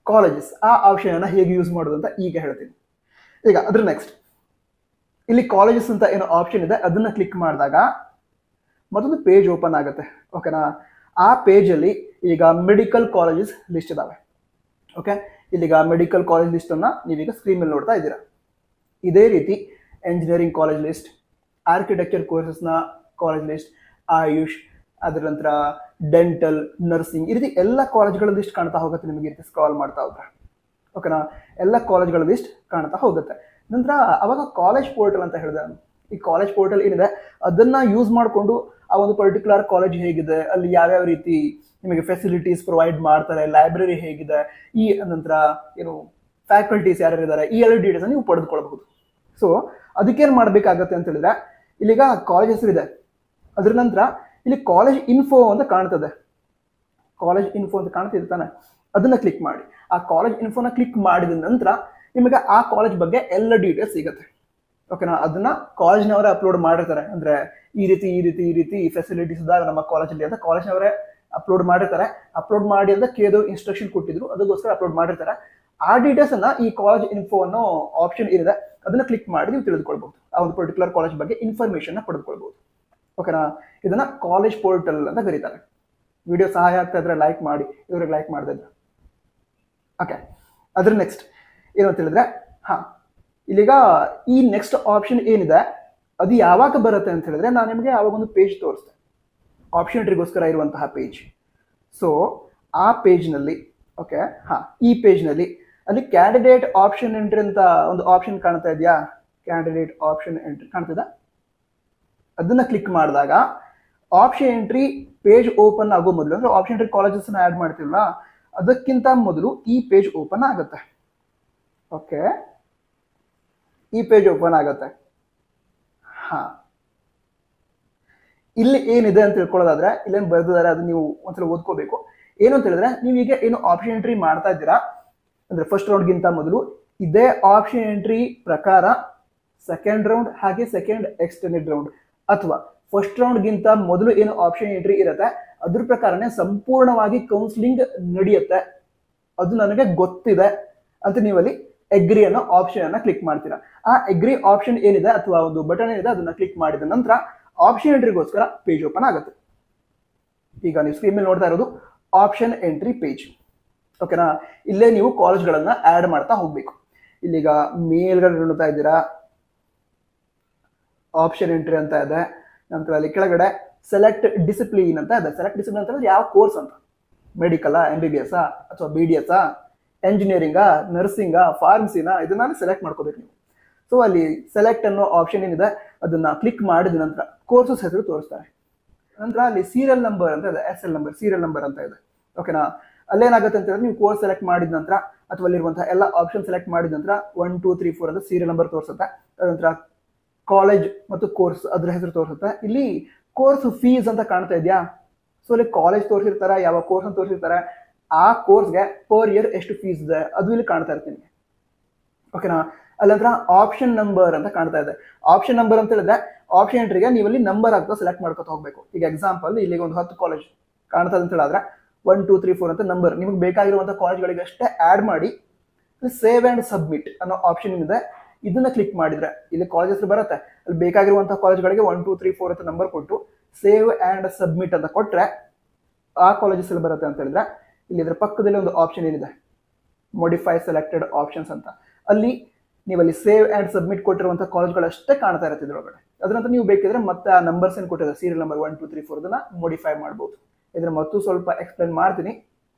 ಕಾಲೇಜಸ್, ಆ ಆಪ್ಷನ್ ಅನ್ನ ಹೇಗೆ ಯೂಸ್ ಮಾಡೋದು ಅಂತ ಈಗ ಹೇಳ್ತೀನಿ. ಈಗ ಅದ್ರ ನೆಕ್ಸ್ಟ್ ಇಲ್ಲಿ ಕಾಲೇಜಸ್ ಅಂತ ಏನೋ ಆಪ್ಷನ್ ಇದೆ. ಅದನ್ನ ಕ್ಲಿಕ್ ಮಾಡಿದಾಗ ಮತ್ತೊಂದು ಪೇಜ್ ಓಪನ್ ಆಗುತ್ತೆ. ಓಕೆನಾ. ಆ ಪೇಜ್ ಅಲ್ಲಿ ಈಗ ಮೆಡಿಕಲ್ ಕಾಲೇಜಸ್ ಲಿಸ್ಟ್ ಇದಾವೆ. ಓಕೆ, ಇಲ್ಲಿಗ ಮೆಡಿಕಲ್ ಕಾಲೇಜ್ ಲಿಸ್ಟ್ ಅನ್ನ ನೀವೀಗ ಸ್ಕ್ರೀನ್ ಮೇಲೆ ನೋಡ್ತಾ ಇದ್ದೀರಾ. ಇದೇ ರೀತಿ ಎಂಜಿನಿಯರಿಂಗ್ ಕಾಲೇಜ್ ಲಿಸ್ಟ್, ಆರ್ಕಿಟೆಕ್ಚರ್ ಕೋರ್ಸಸ್ನ ಕಾಲೇಜ್ ಲಿಸ್ಟ್, ಆಯುಷ್, ಅದರ ನಂತರ ಡೆಂಟಲ್, ನರ್ಸಿಂಗ್, ಈ ರೀತಿ ಎಲ್ಲ ಕಾಲೇಜ್ಗಳ ಲಿಸ್ಟ್ ಕಾಣ್ತಾ ಹೋಗುತ್ತೆ ನಿಮಗೆ. ರೀತಿ ಸ್ಕ್ರಾಲ್ ಮಾಡ್ತಾ ಹೋದ್ರೆ ಓಕೆನಾ, ಎಲ್ಲ ಕಾಲೇಜ್ಗಳ ಲಿಸ್ಟ್ ಕಾಣ್ತಾ ಹೋಗುತ್ತೆ. ನಂತರ ಅವಾಗ ಕಾಲೇಜ್ ಪೋರ್ಟಲ್ ಅಂತ ಹೇಳಿದೆ. ಈ ಕಾಲೇಜ್ ಪೋರ್ಟಲ್ ಏನಿದೆ ಅದನ್ನ ಯೂಸ್ ಮಾಡಿಕೊಂಡು ಆ ಒಂದು ಪರ್ಟಿಕ್ಯುಲರ್ ಕಾಲೇಜ್ ಹೇಗಿದೆ, ಅಲ್ಲಿ ಯಾವ್ಯಾವ ರೀತಿ ನಿಮಗೆ ಫೆಸಿಲಿಟೀಸ್ ಪ್ರೊವೈಡ್ ಮಾಡ್ತಾರೆ, ಲೈಬ್ರರಿ ಹೇಗಿದೆ, ಈ ನಂತರ ಏನು ಫ್ಯಾಕಲ್ಟೀಸ್ ಯಾರ್ಯಾರಿದ್ದಾರೆ, ಈ ಎಲ್ಲ ಡೀಟೇಲ್ಸ್ ನೀವು ಪಡೆದುಕೊಳ್ಬಹುದು. ಸೊ ಅದಕ್ಕೇನು ಮಾಡಬೇಕಾಗತ್ತೆ ಅಂತ ಹೇಳಿದ್ರೆ ಇಲ್ಲಿಗ ಕಾಲೇಜ್ ಹೆಸರು ಇದೆ. ಅದ್ರ ನಂತರ ಇಲ್ಲಿ ಕಾಲೇಜ್ ಇನ್ಫೋ ಅಂತ ಕಾಣ್ತದೆ. ಕಾಲೇಜ್ ಇನ್ಫೋ ಅಂತ ಕಾಣ್ತಿದೆ ತಾನೆ, ಅದನ್ನ ಕ್ಲಿಕ್ ಮಾಡಿ. ಆ ಕಾಲೇಜ್ ಇನ್ಫೋನ ಕ್ಲಿಕ್ ಮಾಡಿದ ನಂತರ ನಿಮಗೆ ಆ ಕಾಲೇಜ್ ಬಗ್ಗೆ ಎಲ್ಲ ಡೀಟೇಲ್ಸ್ ಸಿಗುತ್ತೆ. ಓಕೆನಾ. ಅದನ್ನ ಕಾಲೇಜ್ನವರೇ ಅಪ್ಲೋಡ್ ಮಾಡಿರ್ತಾರೆ. ಅಂದ್ರೆ ಈ ರೀತಿ ಫೆಸಿಲಿಟೀಸ್ ಇದಾವೆ ನಮ್ಮ ಕಾಲೇಜಲ್ಲಿ ಅಂತ ಕಾಲೇಜ್ನವರೇ ಅಪ್ಲೋಡ್ ಮಾಡಿರ್ತಾರೆ. ಅಪ್ಲೋಡ್ ಮಾಡಿ ಅಂತ ಕೇಳಿದ್ರು, ಇನ್ಸ್ಟ್ರಕ್ಷನ್ ಕೊಟ್ಟಿದ್ರು, ಅದಕ್ಕೋಸ್ಕರ ಅಪ್ಲೋಡ್ ಮಾಡಿರ್ತಾರೆ. ಆ ಡೀಟೇಲ್ಸ್ ಅನ್ನ ಈ ಕಾಲೇಜ್ ಇನ್ಫೋ ಅನ್ನೋ ಆಪ್ಷನ್ ಏನಿದೆ ಅದನ್ನ ಕ್ಲಿಕ್ ಮಾಡಿ ನೀವು ತಿಳಿದುಕೊಳ್ಬಹುದು. ಆ ಒಂದು ಪರ್ಟಿಕ್ಯುಲರ್ ಕಾಲೇಜ್ ಬಗ್ಗೆ ಇನ್ಫಾರ್ಮೇಶನ್ ಪಡೆದುಕೊಳ್ಬಹುದು. ಓಕೆನಾ. ಇದನ್ನ ಕಾಲೇಜ್ ಪೋರ್ಟಲ್ ಅಂತ ಕರೀತಾರೆ. ವಿಡಿಯೋ ಸಹಾಯ ಆಗ್ತಾ ಇದ್ರೆ ಲೈಕ್ ಮಾಡಿ, ಇವ್ರಿಗೆ ಲೈಕ್ ಮಾಡದೇ ಇದ್ರೆ. ಓಕೆ, ಅದ್ರ ನೆಕ್ಸ್ಟ್ ಏನು ಅಂತ ಹೇಳಿದ್ರೆ ಇಲ್ಲಿಗ ಈ ನೆಕ್ಸ್ಟ್ ಆಪ್ಷನ್ ಏನಿದೆ ಅದು ಯಾವಾಗ ಬರುತ್ತೆ ಅಂತ ಹೇಳಿದ್ರೆ ನಾನು ನಿಮಗೆ ಯಾವಾಗ ಒಂದು ಪೇಜ್ ತೋರಿಸ್ತೆ, ಆಪ್ಷನ್ ಎಂಟ್ರಿಗೋಸ್ಕರ ಇರುವಂತಹ ಪೇಜ್. ಸೊ ಆ ಪೇಜ್ನಲ್ಲಿ ಓಕೆ ಈ ಪೇಜ್ನಲ್ಲಿ ಅಲ್ಲಿ ಕ್ಯಾಂಡಿಡೇಟ್ ಆಪ್ಷನ್ ಎಂಟ್ರಿ ಅಂತ ಒಂದು ಆಪ್ಷನ್ ಕಾಣ್ತಾ ಇದೆಯಾ, ಕ್ಯಾಂಡಿಡೇಟ್ ಆಪ್ಷನ್ ಎಂಟ್ರಿ ಕಾಣ್ತಿದೆ. ಅದನ್ನ ಕ್ಲಿಕ್ ಮಾಡಿದಾಗ ಆಪ್ಷನ್ ಎಂಟ್ರಿ ಪೇಜ್ ಓಪನ್ ಆಗೋ ಮೊದಲು, ಅಂದ್ರೆ ಆಪ್ಷನ್ ಎಂಟ್ರಿ ಕಾಲೇಜಸ್ ಆಡ್ ಮಾಡ್ತೀವಲ್ಲ ಅದಕ್ಕಿಂತ ಮೊದಲು ಈ ಪೇಜ್ ಓಪನ್ ಆಗುತ್ತೆ. ಓಕೆ, ಈ ಪೇಜ್ ಓಪನ್ ಆಗುತ್ತೆ. ಇಲ್ಲಿ ಏನಿದೆ ಅಂತ ತಿಳ್ಕೊಳ್ಳೋದಾದ್ರೆ ಇಲ್ಲೇನು ಬರೆದಿದ್ದಾರೆ ಅದನ್ನ ನೀವು ಒಂದ್ಸಲ ಓದ್ಕೋಬೇಕು. ಏನು ಅಂತ ಹೇಳಿದ್ರೆ ನೀವೀಗ ಏನು ಆಪ್ಷನ್ ಎಂಟ್ರಿ ಮಾಡ್ತಾ ಇದ್ದೀರಾ ಅಂದ್ರೆ ಫಸ್ಟ್ ರೌಂಡ್ಗಿಂತ ಮೊದಲು ಇದೇ ಆಪ್ಷನ್ ಎಂಟ್ರಿ ಪ್ರಕಾರ ಸೆಕೆಂಡ್ ರೌಂಡ್ ಹಾಗೆ ಸೆಕೆಂಡ್ ಎಕ್ಸ್ಟೆಂಡೆಡ್ ರೌಂಡ್ ಅಥವಾ ಫಸ್ಟ್ ರೌಂಡ್ಗಿಂತ ಮೊದಲು ಏನು ಆಪ್ಷನ್ ಎಂಟ್ರಿ ಇರುತ್ತೆ ಅದ್ರ ಪ್ರಕಾರನೇ ಸಂಪೂರ್ಣವಾಗಿ ಕೌನ್ಸಿಲಿಂಗ್ ನಡೆಯುತ್ತೆ, ಅದು ನನಗೆ ಗೊತ್ತಿದೆ ಅಂತ ನೀವಲ್ಲಿ ಎಗ್ರಿ ಅನ್ನೋ ಆಪ್ಷನ್ ಅನ್ನ ಕ್ಲಿಕ್ ಮಾಡ್ತೀರಾ. ಆ ಎಗ್ರಿ ಆಪ್ಷನ್ ಏನಿದೆ ಅಥವಾ ಒಂದು ಬಟನ್ ಏನಿದೆ ಅದನ್ನ ಕ್ಲಿಕ್ ಮಾಡಿದ ನಂತರ ಆಪ್ಷನ್ ಎಂಟ್ರಿಗೋಸ್ಕರ ಪೇಜ್ ಓಪನ್ ಆಗುತ್ತೆ. ಈಗ ನೀವು ಸ್ಕ್ರೀನ್ ಮೇಲೆ ನೋಡ್ತಾ ಇರೋದು ಆಪ್ಷನ್ ಎಂಟ್ರಿ ಪೇಜ್. ಓಕೆನಾ, ಇಲ್ಲೇ ನೀವು ಕಾಲೇಜ್ಗಳನ್ನ ಆಡ್ ಮಾಡ್ತಾ ಹೋಗ್ಬೇಕು. ಇಲ್ಲಿಗ ಮೇಲ್ಗಡೆ ನೋಡ್ತಾ ಇದ್ದೀರಾ ಆಪ್ಷನ್ ಎಂಟ್ರಿ ಅಂತ ಇದೆ. ನಂತರ ಅಲ್ಲಿ ಕೆಳಗಡೆ ಸೆಲೆಕ್ಟ್ ಡಿಸಿಪ್ಲಿನ್ ಅಂತ ಇದೆ. ಸೆಲೆಕ್ಟ್ ಡಿಸಿಪ್ಲಿನ್ ಅಂತಂದ್ರೆ ಯಾವ ಕೋರ್ಸ್ ಅಂತ, ಮೆಡಿಕಲ್ MBBS ಅಥವಾ BDS ಎಂಜಿನಿಯರಿಂಗಾ ನರ್ಸಿಂಗಾ ಫಾರ್ಮಸಿನ ಇದನ್ನ ಸೆಲೆಕ್ಟ್ ಮಾಡ್ಕೋಬೇಕು ನೀವು. ಸೊ ಅಲ್ಲಿ ಸೆಲೆಕ್ಟ್ ಅನ್ನೋ ಆಪ್ಷನ್ ಏನಿದೆ ಅದನ್ನ ಕ್ಲಿಕ್ ಮಾಡಿದ ನಂತರ ಕೋರ್ಸಸ್ ಹೆಸರು ತೋರಿಸ್ತಾರೆ. ನಂತರ ಅಲ್ಲಿ ಸೀರಿಯಲ್ ನಂಬರ್ ಅಂತ ಇದೆ, SL ನಂಬರ್ ಸೀರಿಯಲ್ ನಂಬರ್ ಅಂತ ಇದೆ. ಓಕೆನಾ, ಅಲ್ಲೇನಾಗುತ್ತೆ ಅಂತ ಹೇಳಿದ್ರೆ ನೀವು ಕೋರ್ಸ್ ಸೆಲೆಕ್ಟ್ ಮಾಡಿದ ನಂತರ ಅಥವಾ ಅಲ್ಲಿರುವಂತಹ ಎಲ್ಲ ಆಪ್ಷನ್ ಸೆಲೆಕ್ಟ್ ಮಾಡಿದ ನಂತರ 1 2 3 4 ಅಂತ ಸೀರಿಯಲ್ ನಂಬರ್ ತೋರಿಸುತ್ತೆ. ನಂತರ ಕಾಲೇಜ್ ಮತ್ತು ಕೋರ್ಸ್ ಅದ್ರ ಹೆಸರು ತೋರಿಸುತ್ತೆ. ಇಲ್ಲಿ ಕೋರ್ಸ್ ಫೀಸ್ ಅಂತ ಕಾಣ್ತಾ ಇದೆಯಾ, ಸೊ ಅಲ್ಲಿ ಕಾಲೇಜ್ ತೋರಿಸಿರ್ತಾರೆ, ಯಾವ ಕೋರ್ಸ್ ಅಂತ ತೋರಿಸಿರ್ತಾರೆ, ಆ ಕೋರ್ಸ್ಗೆ ಪರ್ ಇಯರ್ ಎಷ್ಟು ಫೀಸ್ ಇದೆ ಅದು ಇಲ್ಲಿ ಕಾಣ್ತಾ ಇರ್ತೀನಿ. ಓಕೆನಾ, ಅಲ್ಲಂತರ ಆಪ್ಷನ್ ನಂಬರ್ ಅಂತ ಕಾಣ್ತಾ ಇದೆ. ಆಪ್ಷನ್ ನಂಬರ್ ಅಂತ ಹೇಳಿದ್ರೆ ಆಪ್ಷನ್ ಎಂಟ್ರಿಗೆ ನೀವಲ್ಲಿ ನಂಬರ್ ಆಗ್ತಾ ಸೆಲೆಕ್ಟ್ ಮಾಡ್ಕೊತ ಹೋಗ್ಬೇಕು. ಈಗ ಎಕ್ಸಾಂಪಲ್ ಇಲ್ಲಿಗೆ ಒಂದು 10 ಕಾಲೇಜ್ ಕಾಣ್ತದೆ ಅಂತ ಹೇಳಿದ್ರೆ 1 2 3 4 ಅಂತ ನಂಬರ್ ನಿಮಗೆ ಬೇಕಾಗಿರುವಂತಹ ಕಾಲೇಜ್ಗಳಿಗೆ ಅಷ್ಟೇ ಆಡ್ ಮಾಡಿ ಸೇವ್ ಅಂಡ್ ಸಬ್ಮಿಟ್ ಅನ್ನೋ ಆಪ್ಷನ್ ಇದೆ. ಇದನ್ನ ಕ್ಲಿಕ್ ಮಾಡಿದ್ರೆ ಇಲ್ಲಿ ಕಾಲೇಜ್ ಹೆಸರು ಬರುತ್ತೆ, ಅಲ್ಲಿ ಬೇಕಾಗಿರುವಂತಹ ಕಾಲೇಜ್ಗಳಿಗೆ 1 2 3 4 ಅಂತ ನಂಬರ್ ಕೊಟ್ಟು ಸೇವ್ ಅಂಡ್ ಸಬ್ಮಿಟ್ ಅಂತ ಕೊಟ್ರೆ ಆ ಕಾಲೇಜಸ್ ಅಲ್ಲಿ ಬರುತ್ತೆ ಅಂತ ಹೇಳಿದ್ರೆ ಇಲ್ಲಿ ಇದರ ಪಕ್ಕದಲ್ಲಿ ಒಂದು ಆಪ್ಷನ್ ಏನಿದೆ ಮಾಡಿಫೈ ಸೆಲೆಕ್ಟೆಡ್ ಆಪ್ಷನ್ಸ್ ಅಂತ, ಅಲ್ಲಿ ನೀವಲ್ಲಿ ಸೇವ್ ಅಂಡ್ ಸಬ್ಮಿಟ್ ಕೊಟ್ಟಿರುವಂತಹ ಕಾಲೇಜ್ಗಳಷ್ಟೇ ಕಾಣ್ತಾ ಇರುತ್ತೆ ಇದ್ರೊಳಗಡೆ. ಅದರಂತ ನೀವು ಬೇಕಿದ್ರೆ ಮತ್ತೆ ಆ ನಂಬರ್ಸ್ ಏನು ಕೊಟ್ಟಿದ್ದಾರೆ ಸೀರಿಯಲ್ ನಂಬರ್ 1 2 3 4 ಅದನ್ನ ಮಾಡಿಫೈ ಮಾಡ್ಬೋದು. ಇದ್ರ ಮತ್ತು ಸ್ವಲ್ಪ ಎಕ್ಸ್ಪ್ಲೈನ್ ಮಾಡ್ತೀನಿ,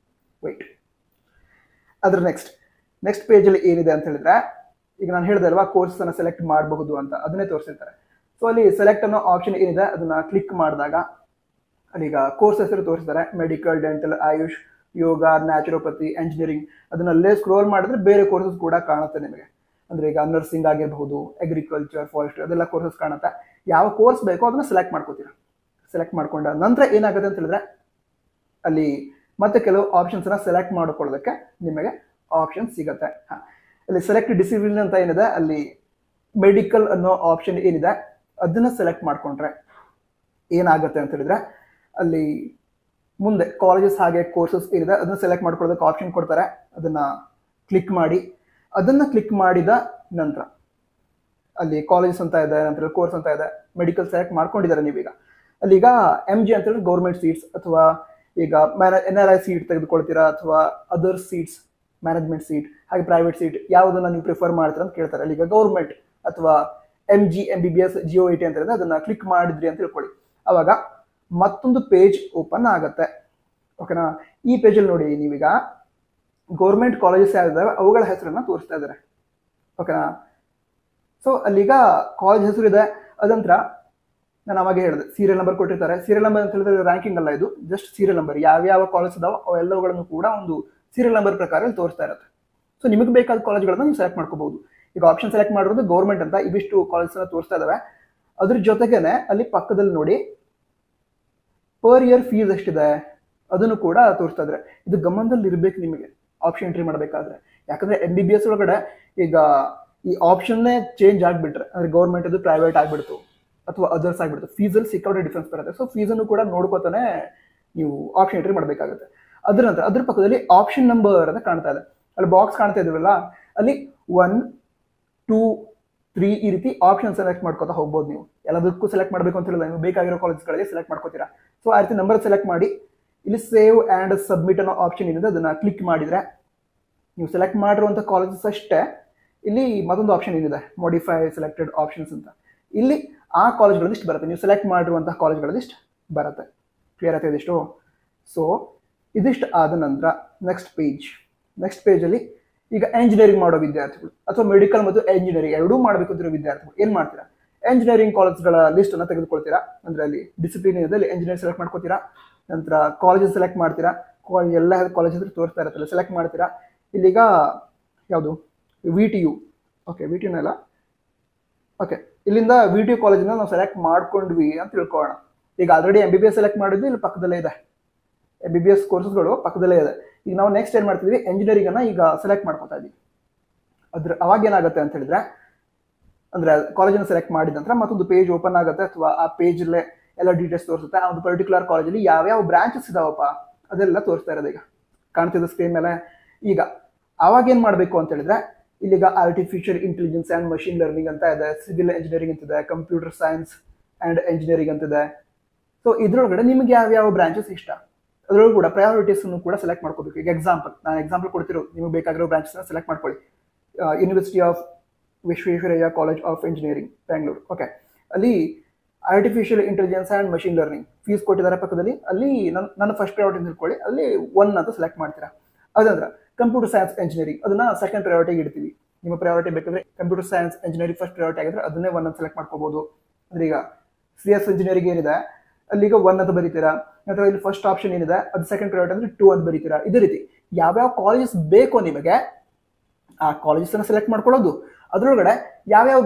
ವೈಟ್. ಅದ್ರ ನೆಕ್ಸ್ಟ್ ಪೇಜಲ್ಲಿ ಏನಿದೆ ಅಂತ ಹೇಳಿದ್ರೆ ಈಗ ನಾನು ಹೇಳಿದೆ ಅಲ್ವಾ ಕೋರ್ಸ್ ಅನ್ನ ಸೆಲೆಕ್ಟ್ ಮಾಡಬಹುದು ಅಂತ, ಅದನ್ನೇ ತೋರಿಸಿರ್ತಾರೆ. ಸೊ ಅಲ್ಲಿ ಸೆಲೆಕ್ಟ್ ಅನ್ನೋ ಆಪ್ಷನ್ ಏನಿದೆ ಅದನ್ನ ಕ್ಲಿಕ್ ಮಾಡಿದಾಗ ಅಲ್ಲೀಗ ಕೋರ್ಸ್ ಹೆಸರು ತೋರಿಸ್ತಾರೆ, ಮೆಡಿಕಲ್, ಡೆಂಟಲ್, ಆಯುಷ್, ಯೋಗ, ನ್ಯಾಚುರೋಪತಿ, ಎಂಜಿನಿಯರಿಂಗ್. ಅದನ್ನಲ್ಲೇ ಸ್ಕ್ರೋಲ್ ಮಾಡಿದ್ರೆ ಬೇರೆ ಕೋರ್ಸಸ್ ಕೂಡ ಕಾಣುತ್ತೆ ನಿಮಗೆ. ಅಂದ್ರೆ ಈಗ ನರ್ಸಿಂಗ್ ಆಗಿರಬಹುದು, ಅಗ್ರಿಕಲ್ಚರ್, ಫಾರೆಸ್ಟ್ರಿ ಅದೆಲ್ಲ ಕೋರ್ಸಸ್ ಕಾಣುತ್ತೆ. ಯಾವ ಕೋರ್ಸ್ ಬೇಕೋ ಅದನ್ನ ಸೆಲೆಕ್ಟ್ ಮಾಡ್ಕೋತೀರಾ. ಸೆಲೆಕ್ಟ್ ಮಾಡ್ಕೊಂಡ ನಂತರ ಏನಾಗುತ್ತೆ ಅಂತ ಹೇಳಿದ್ರೆ ಅಲ್ಲಿ ಮತ್ತೆ ಕೆಲವು ಆಪ್ಷನ್ಸ್ ಅನ್ನ ಸೆಲೆಕ್ಟ್ ಮಾಡ್ಕೊಳ್ಳೋದಕ್ಕೆ ನಿಮಗೆ ಆಪ್ಷನ್ ಸಿಗುತ್ತೆ. ಅಲ್ಲಿ ಸೆಲೆಕ್ಟ್ ಡಿಸಿಪ್ಲಿನ್ ಅಂತ ಏನಿದೆ ಅಲ್ಲಿ ಮೆಡಿಕಲ್ ಅನ್ನೋ ಆಪ್ಷನ್ ಏನಿದೆ ಅದನ್ನ ಸೆಲೆಕ್ಟ್ ಮಾಡ್ಕೊಂಡ್ರೆ ಏನಾಗುತ್ತೆ ಅಂತ ಹೇಳಿದ್ರೆ ಅಲ್ಲಿ ಮುಂದೆ ಕಾಲೇಜಸ್ ಹಾಗೆ ಕೋರ್ಸಸ್ ಏನಿದೆ ಅದನ್ನ ಸೆಲೆಕ್ಟ್ ಮಾಡ್ಕೊಳ್ಳೋದಕ್ಕೆ ಆಪ್ಷನ್ ಕೊಡ್ತಾರೆ. ಅದನ್ನ ಕ್ಲಿಕ್ ಮಾಡಿ, ಅದನ್ನ ಕ್ಲಿಕ್ ಮಾಡಿದ ನಂತರ ಅಲ್ಲಿ ಕಾಲೇಜಸ್ ಅಂತ ಇದೆ, ನಂತರ ಕೋರ್ಸ್ ಅಂತ ಇದೆ, ಮೆಡಿಕಲ್ ಸೆಲೆಕ್ಟ್ ಮಾಡ್ಕೊಂಡಿದ್ದಾರೆ ನೀವೀಗ. ಅಲ್ಲಿಗ MG ಅಂತ ಹೇಳಿದ್ರೆ ಗೌರ್ಮೆಂಟ್ ಸೀಟ್ಸ್ ಅಥವಾ ಈಗ NRI ಸೀಟ್ ತೆಗೆದುಕೊಳ್ತೀರಾ ಅಥವಾ ಅದರ್ ಸೀಟ್ಸ್, ಮ್ಯಾನೇಜ್ಮೆಂಟ್ ಸೀಟ್ ಹಾಗೆ ಪ್ರೈವೇಟ್ ಸೀಟ್ ಯಾವುದನ್ನ ನೀವು ಪ್ರಿಫರ್ ಮಾಡ್ತೀರಾ ಅಂತ ಕೇಳ್ತಾರೆ. ಅಲ್ಲಿಗ ಗೌರ್ಮೆಂಟ್ ಅಥವಾ MG MBBS GOET ಅಂತ ಹೇಳಿದ್ರೆ ಅದನ್ನ ಕ್ಲಿಕ್ ಮಾಡಿದ್ರಿ ಅಂತ ತಿಳ್ಕೊಳ್ಳಿ. ಅವಾಗ ಮತ್ತೊಂದು ಪೇಜ್ ಓಪನ್ ಆಗುತ್ತೆ. ಓಕೆನಾ, ಈ ಪೇಜಲ್ಲಿ ನೋಡಿ ನೀವೀಗ ಗೌರ್ಮೆಂಟ್ ಕಾಲೇಜಸ್ ಯಾವ್ದಾವೆ ಅವುಗಳ ಹೆಸರನ್ನ ತೋರಿಸ್ತಾ ಇದ್ದಾರೆ. ಓಕೆನಾ, ಸೊ ಅಲ್ಲಿಗ ಕಾಲೇಜ್ ಹೆಸರು ಇದೆ. ಅದಂತರ ನಾನು ಅವಾಗ ಹೇಳಿದೆ ಸೀರಿಯಲ್ ನಂಬರ್ ಕೊಟ್ಟಿರ್ತಾರೆ. ಸೀರಿಯಲ್ ನಂಬರ್ ಅಂತ ಹೇಳಿದ್ರೆ ರ್ಯಾಂಕಿಂಗ್ ಅಲ್ಲ, ಇದು ಜಸ್ಟ್ ಸೀರಿಯಲ್ ನಂಬರ್. ಯಾವ್ಯಾವ ಕಾಲೇಜ್ ಇದಾವೆ ಅವೆಲ್ಲವುಗಳನ್ನು ಕೂಡ ಒಂದು ಸೀರಿಯಲ್ ನಂಬರ್ ಪ್ರಕಾರ ತೋರಿಸ್ತಾ ಇರುತ್ತೆ. ಸೊ ನಿಮಗೆ ಬೇಕಾದ ಕಾಲೇಜ್ಗಳನ್ನ ನೀವು ಸೆಲೆಕ್ಟ್ ಮಾಡ್ಕೋಬಹುದು. ಈಗ ಆಪ್ಷನ್ ಸೆಲೆಕ್ಟ್ ಮಾಡಿರೋದು ಗೌರ್ಮೆಂಟ್ ಅಂತ ಇವಿಷ್ಟು ಕಾಲೇಜ್ ತೋರಿಸ್ತಾ ಇದಾವೆ. ಅದ್ರ ಜೊತೆಗೇನೆ ಅಲ್ಲಿ ಪಕ್ಕದಲ್ಲಿ ನೋಡಿ ಪರ್ ಇಯರ್ ಫೀಸ್ ಎಷ್ಟಿದೆ ಅದನ್ನು ಕೂಡ ತೋರಿಸ್ತಾ ಇದ್ದಾರೆ. ಇದು ಗಮನದಲ್ಲಿ ಇರ್ಬೇಕು ನಿಮಗೆ ಆಪ್ಷನ್ ಎಂಟ್ರಿ ಮಾಡಬೇಕಾದ್ರೆ. ಯಾಕಂದ್ರೆ MBBS ಒಳಗಡೆ ಈಗ ಈ ಆಪ್ಷನ್ನೇ ಚೇಂಜ್ ಆಗ್ಬಿಟ್ರೆ ಅಂದ್ರೆ ಗೌರ್ಮೆಂಟ್ ಅದು ಪ್ರೈವೇಟ್ ಆಗ್ಬಿಡ್ತು ಅಥವಾ ಅದರ್ಸ್ ಆಗ್ಬಿಡ್ತು, ಫೀಸಲ್ಲಿ ಸಿಕ್ಕಾಪಟ್ಟೆ ಡಿಫ್ರೆನ್ಸ್ ಬರುತ್ತೆ. ಸೊ ಫೀಸನ್ನು ಕೂಡ ನೋಡ್ಕೋತಾನೆ ನೀವು ಆಪ್ಷನ್ ಎಂಟ್ರಿ ಮಾಡಬೇಕಾಗುತ್ತೆ. ಅದ್ರ ನಂತರ ಅದ್ರ ಪಕ್ಕದಲ್ಲಿ ಆಪ್ಷನ್ ನಂಬರ್ ಅಂತ ಕಾಣ್ತಾ ಇದೆ. ಅಲ್ಲಿ ಬಾಕ್ಸ್ ಕಾಣ್ತಾ ಇದೀವಲ್ಲ, ಅಲ್ಲಿ 1 2 3 ಈ ರೀತಿ ಆಪ್ಷನ್ ಸೆಲೆಕ್ಟ್ ಮಾಡ್ಕೋತಾ ಹೋಗ್ಬೋದು. ನೀವು ಎಲ್ಲದಕ್ಕೂ ಸೆಲೆಕ್ಟ್ ಮಾಡಬೇಕು ಅಂತ ಹೇಳಿಲ್ಲ, ನೀವು ಬೇಕಾಗಿರೋ ಕಾಲೇಜ್ಗಳಿಗೆ ಸೆಲೆಕ್ಟ್ ಮಾಡ್ಕೋತೀರಾ. ಸೊ ಆ ರೀತಿ ನಂಬರ್ ಸೆಲೆಕ್ಟ್ ಮಾಡಿ ಇಲ್ಲಿ ಸೇವ್ ಆ್ಯಂಡ್ ಸಬ್ಮಿಟ್ ಅನ್ನೋ ಆಪ್ಷನ್ ಏನಿದೆ ಅದನ್ನ ಕ್ಲಿಕ್ ಮಾಡಿದ್ರೆ ನೀವು ಸೆಲೆಕ್ಟ್ ಮಾಡಿರುವಂಥ ಕಾಲೇಜಸ್ ಅಷ್ಟೇ ಇಲ್ಲಿ ಮತ್ತೊಂದು ಆಪ್ಷನ್ ಏನಿದೆ ಮಾಡಿಫೈ ಸೆಲೆಕ್ಟೆಡ್ ಆಪ್ಷನ್ಸ್ ಅಂತ, ಇಲ್ಲಿ ಆ ಕಾಲೇಜ್ಗಳಲ್ಲಿಷ್ಟು ಬರುತ್ತೆ. ನೀವು ಸೆಲೆಕ್ಟ್ ಮಾಡಿರುವಂತಹ ಕಾಲೇಜ್ಗಳಲ್ಲಿಷ್ಟು ಬರುತ್ತೆ. ಕ್ಲಿಯರ್ ಆಗ್ತದೆ ಇದಿಷ್ಟು. ಸೊ ಇದಿಷ್ಟು ಆದ ನಂತರ ನೆಕ್ಸ್ಟ್ ಪೇಜಲ್ಲಿ ಈಗ ಎಂಜಿನಿಯರಿಂಗ್ ಮಾಡೋ ವಿದ್ಯಾರ್ಥಿಗಳು ಅಥವಾ ಮೆಡಿಕಲ್ ಮತ್ತು ಎಂಜಿನಿಯರಿಂಗ್ ಎರಡೂ ಮಾಡಬೇಕು ಅಂತಿರೋ ವಿದ್ಯಾರ್ಥಿಗಳು ಏನು ಮಾಡ್ತೀರಾ, ಎಂಜಿನಿಯರಿಂಗ್ ಕಾಲೇಜ್ಗಳ ಲಿಸ್ಟ್ ಅನ್ನು ತೆಗೆದುಕೊಳ್ತೀರಾ. ಅಂದ್ರೆ ಅಲ್ಲಿ ಡಿಸಿಪ್ಲಿನ್ ಇದೆ, ಅಲ್ಲಿ ಎಂಜಿನಿಯರಿಂಗ್ ಸೆಲೆಕ್ಟ್ ಮಾಡ್ಕೋತೀರಾ. ನಂತರ ಕಾಲೇಜಸ್ ಸೆಲೆಕ್ಟ್ ಮಾಡ್ತೀರಾ, ಎಲ್ಲ ಕಾಲೇಜ್ ಹತ್ರ ತೋರಿಸ್ತಾ ಇರುತ್ತಲ್ಲ ಸೆಲೆಕ್ಟ್ ಮಾಡ್ತೀರಾ. ಇಲ್ಲಿಗ ಯಾವುದು VTU, ಓಕೆ VTU ಅಲ್ಲ, ಓಕೆ ಇಲ್ಲಿಂದ VTU ಕಾಲೇಜಿಂದ ನಾವು ಸೆಲೆಕ್ಟ್ ಮಾಡ್ಕೊಂಡ್ವಿ ಅಂತ ತಿಳ್ಕೊಳ್ಳೋಣ. ಈಗ ಆಲ್ರೆಡಿ MBBS ಸೆಲೆಕ್ಟ್ ಮಾಡಿದ್ದು ಇಲ್ಲಿ ಪಕ್ಕದಲ್ಲೇ ಇದೆ, MBBS ಕೋರ್ಸ್ಗಳು ಪಕ್ಕದಲ್ಲೇ ಇದೆ. ಈಗ ನಾವು ನೆಕ್ಸ್ಟ್ ಏನು ಮಾಡ್ತಿದ್ವಿ, ಎಂಜಿನಿಯರಿಂಗ್ ಅನ್ನ ಈಗ ಸೆಲೆಕ್ಟ್ ಮಾಡ್ಕೊತಾ ಇದ್ವಿ. ಅವಾಗ ಏನಾಗುತ್ತೆ ಅಂತ ಹೇಳಿದ್ರೆ, ಅಂದ್ರೆ ಕಾಲೇಜನ್ನು ಸೆಲೆಕ್ಟ್ ಮಾಡಿದ ನಂತರ ಮತ್ತೊಂದು ಪೇಜ್ ಓಪನ್ ಆಗುತ್ತೆ, ಅಥವಾ ಆ ಪೇಜಲ್ಲೇ ಎಲ್ಲ ಡೀಟೇಲ್ಸ್ ತೋರಿಸುತ್ತೆ. ಆ ಒಂದು ಪರ್ಟಿಕ್ಯುಲರ್ ಕಾಲೇಜಲ್ಲಿ ಯಾವ್ಯಾವ ಬ್ರಾಂಚಸ್ ಇದಾವಪ್ಪ ಅದೆಲ್ಲ ತೋರಿಸ್ತಾ ಇರೋದು ಈಗ ಕಾಣ್ತಿದ್ದ ಸ್ಕ್ರೀನ್ ಮೇಲೆ. ಈಗ ಅವಾಗ ಏನು ಮಾಡಬೇಕು ಅಂತ ಹೇಳಿದ್ರೆ, ಇಲ್ಲಿಗ artificial intelligence and machine learning ಅಂತ ಇದೆ, ಸಿವಿಲ್ ಇಂಜಿನಿಯರಿಂಗ್ ಅಂತಿದೆ, ಕಂಪ್ಯೂಟರ್ ಸೈನ್ಸ್ ಆ್ಯಂಡ್ ಎಂಜಿನಿಯರಿಂಗ್ ಅಂತಿದೆ. ಸೊ ಇದ್ರೊಳಗಡೆ ನಿಮ್ಗೆ ಯಾವ್ಯಾವ ಬ್ರಾಂಚಸ್ ಇಷ್ಟ ಅದರೊಳಗೆ ಕೂಡ ಪ್ರಯಾರಿಟೀಸ್ ಕೂಡ ಸೆಲೆಕ್ಟ್ ಮಾಡ್ಕೋಬೇಕು. ಈಗ ನಾನು ಎಕ್ಸಾಂಪಲ್ ಕೊಡ್ತಿರೋ, ನಿಮಗೆ ಬೇಕಾಗಿರೋ ಬ್ರಾಂಚಸ್ನ ಸೆಲೆಕ್ಟ್ ಮಾಡ್ಕೊಳ್ಳಿ. University of Visvesvaraya college of engineering Bengaluru. Okay, ಅಲ್ಲಿ artificial intelligence and machine learning fees ಕೊಟ್ಟಿದ್ದಾರೆ ಪಕ್ಕದಲ್ಲಿ. ಅಲ್ಲಿ ನನ್ನ ಫಸ್ಟ್ ಪ್ರಯಾರಿಟಿ ತಿಳ್ಕೊಳ್ಳಿ, ಅಲ್ಲಿ 1 ಅಂತ ಸೆಲೆಕ್ಟ್ ಮಾಡ್ತೀರಾ. ಅದಂದ್ರೆ ಕಂಪ್ಯೂಟರ್ ಸೈನ್ಸ್ ಎಂಜಿನಿಯರಿಂಗ್ ಅದನ್ನ ಸೆಕೆಂಡ್ ಪ್ರಯಾರಿಟಿಗೆ ಇಡ್ತೀವಿ. ನಿಮ್ಮ ಪ್ರಯಾರಿಟಿ ಬೇಕಂದ್ರೆ computer science engineering first priority ಆಗಿದ್ರೆ ಅದನ್ನೇ 1 ಅಂತ ಸೆಲೆಕ್ಟ್ ಮಾಡ್ಕೋಬಹುದು. ಅಂದ್ರೆ ಈಗ CS ಇಂಜಿನಿಯರಿಂಗ್ ಏನಿದೆ ಅಲ್ಲಿಗ 1 ಅಂತ ಬರೀತೀರಾ. ನಂತರ ಇಲ್ಲಿ ಫಸ್ಟ್ ಆಪ್ಷನ್ ಏನಿದೆ ಅದು ಸೆಕೆಂಡ್ ಪ್ರಯಾರಿಟಿ ಅಂದ್ರೆ 2 ಅಂತ ಬರೀತೀರಾ. ಇದೇ ರೀತಿ ಯಾವ್ಯಾವ ಕಾಲೇಜಸ್ ಬೇಕೋ ನಿಮಗೆ ಆ ಕಾಲೇಜಸ್ ಅನ್ನ ಸೆಲೆಕ್ಟ್ ಮಾಡ್ಕೊಳ್ಳೋದು, ಅದರೊಳಗಡೆ ಯಾವ್ಯಾವ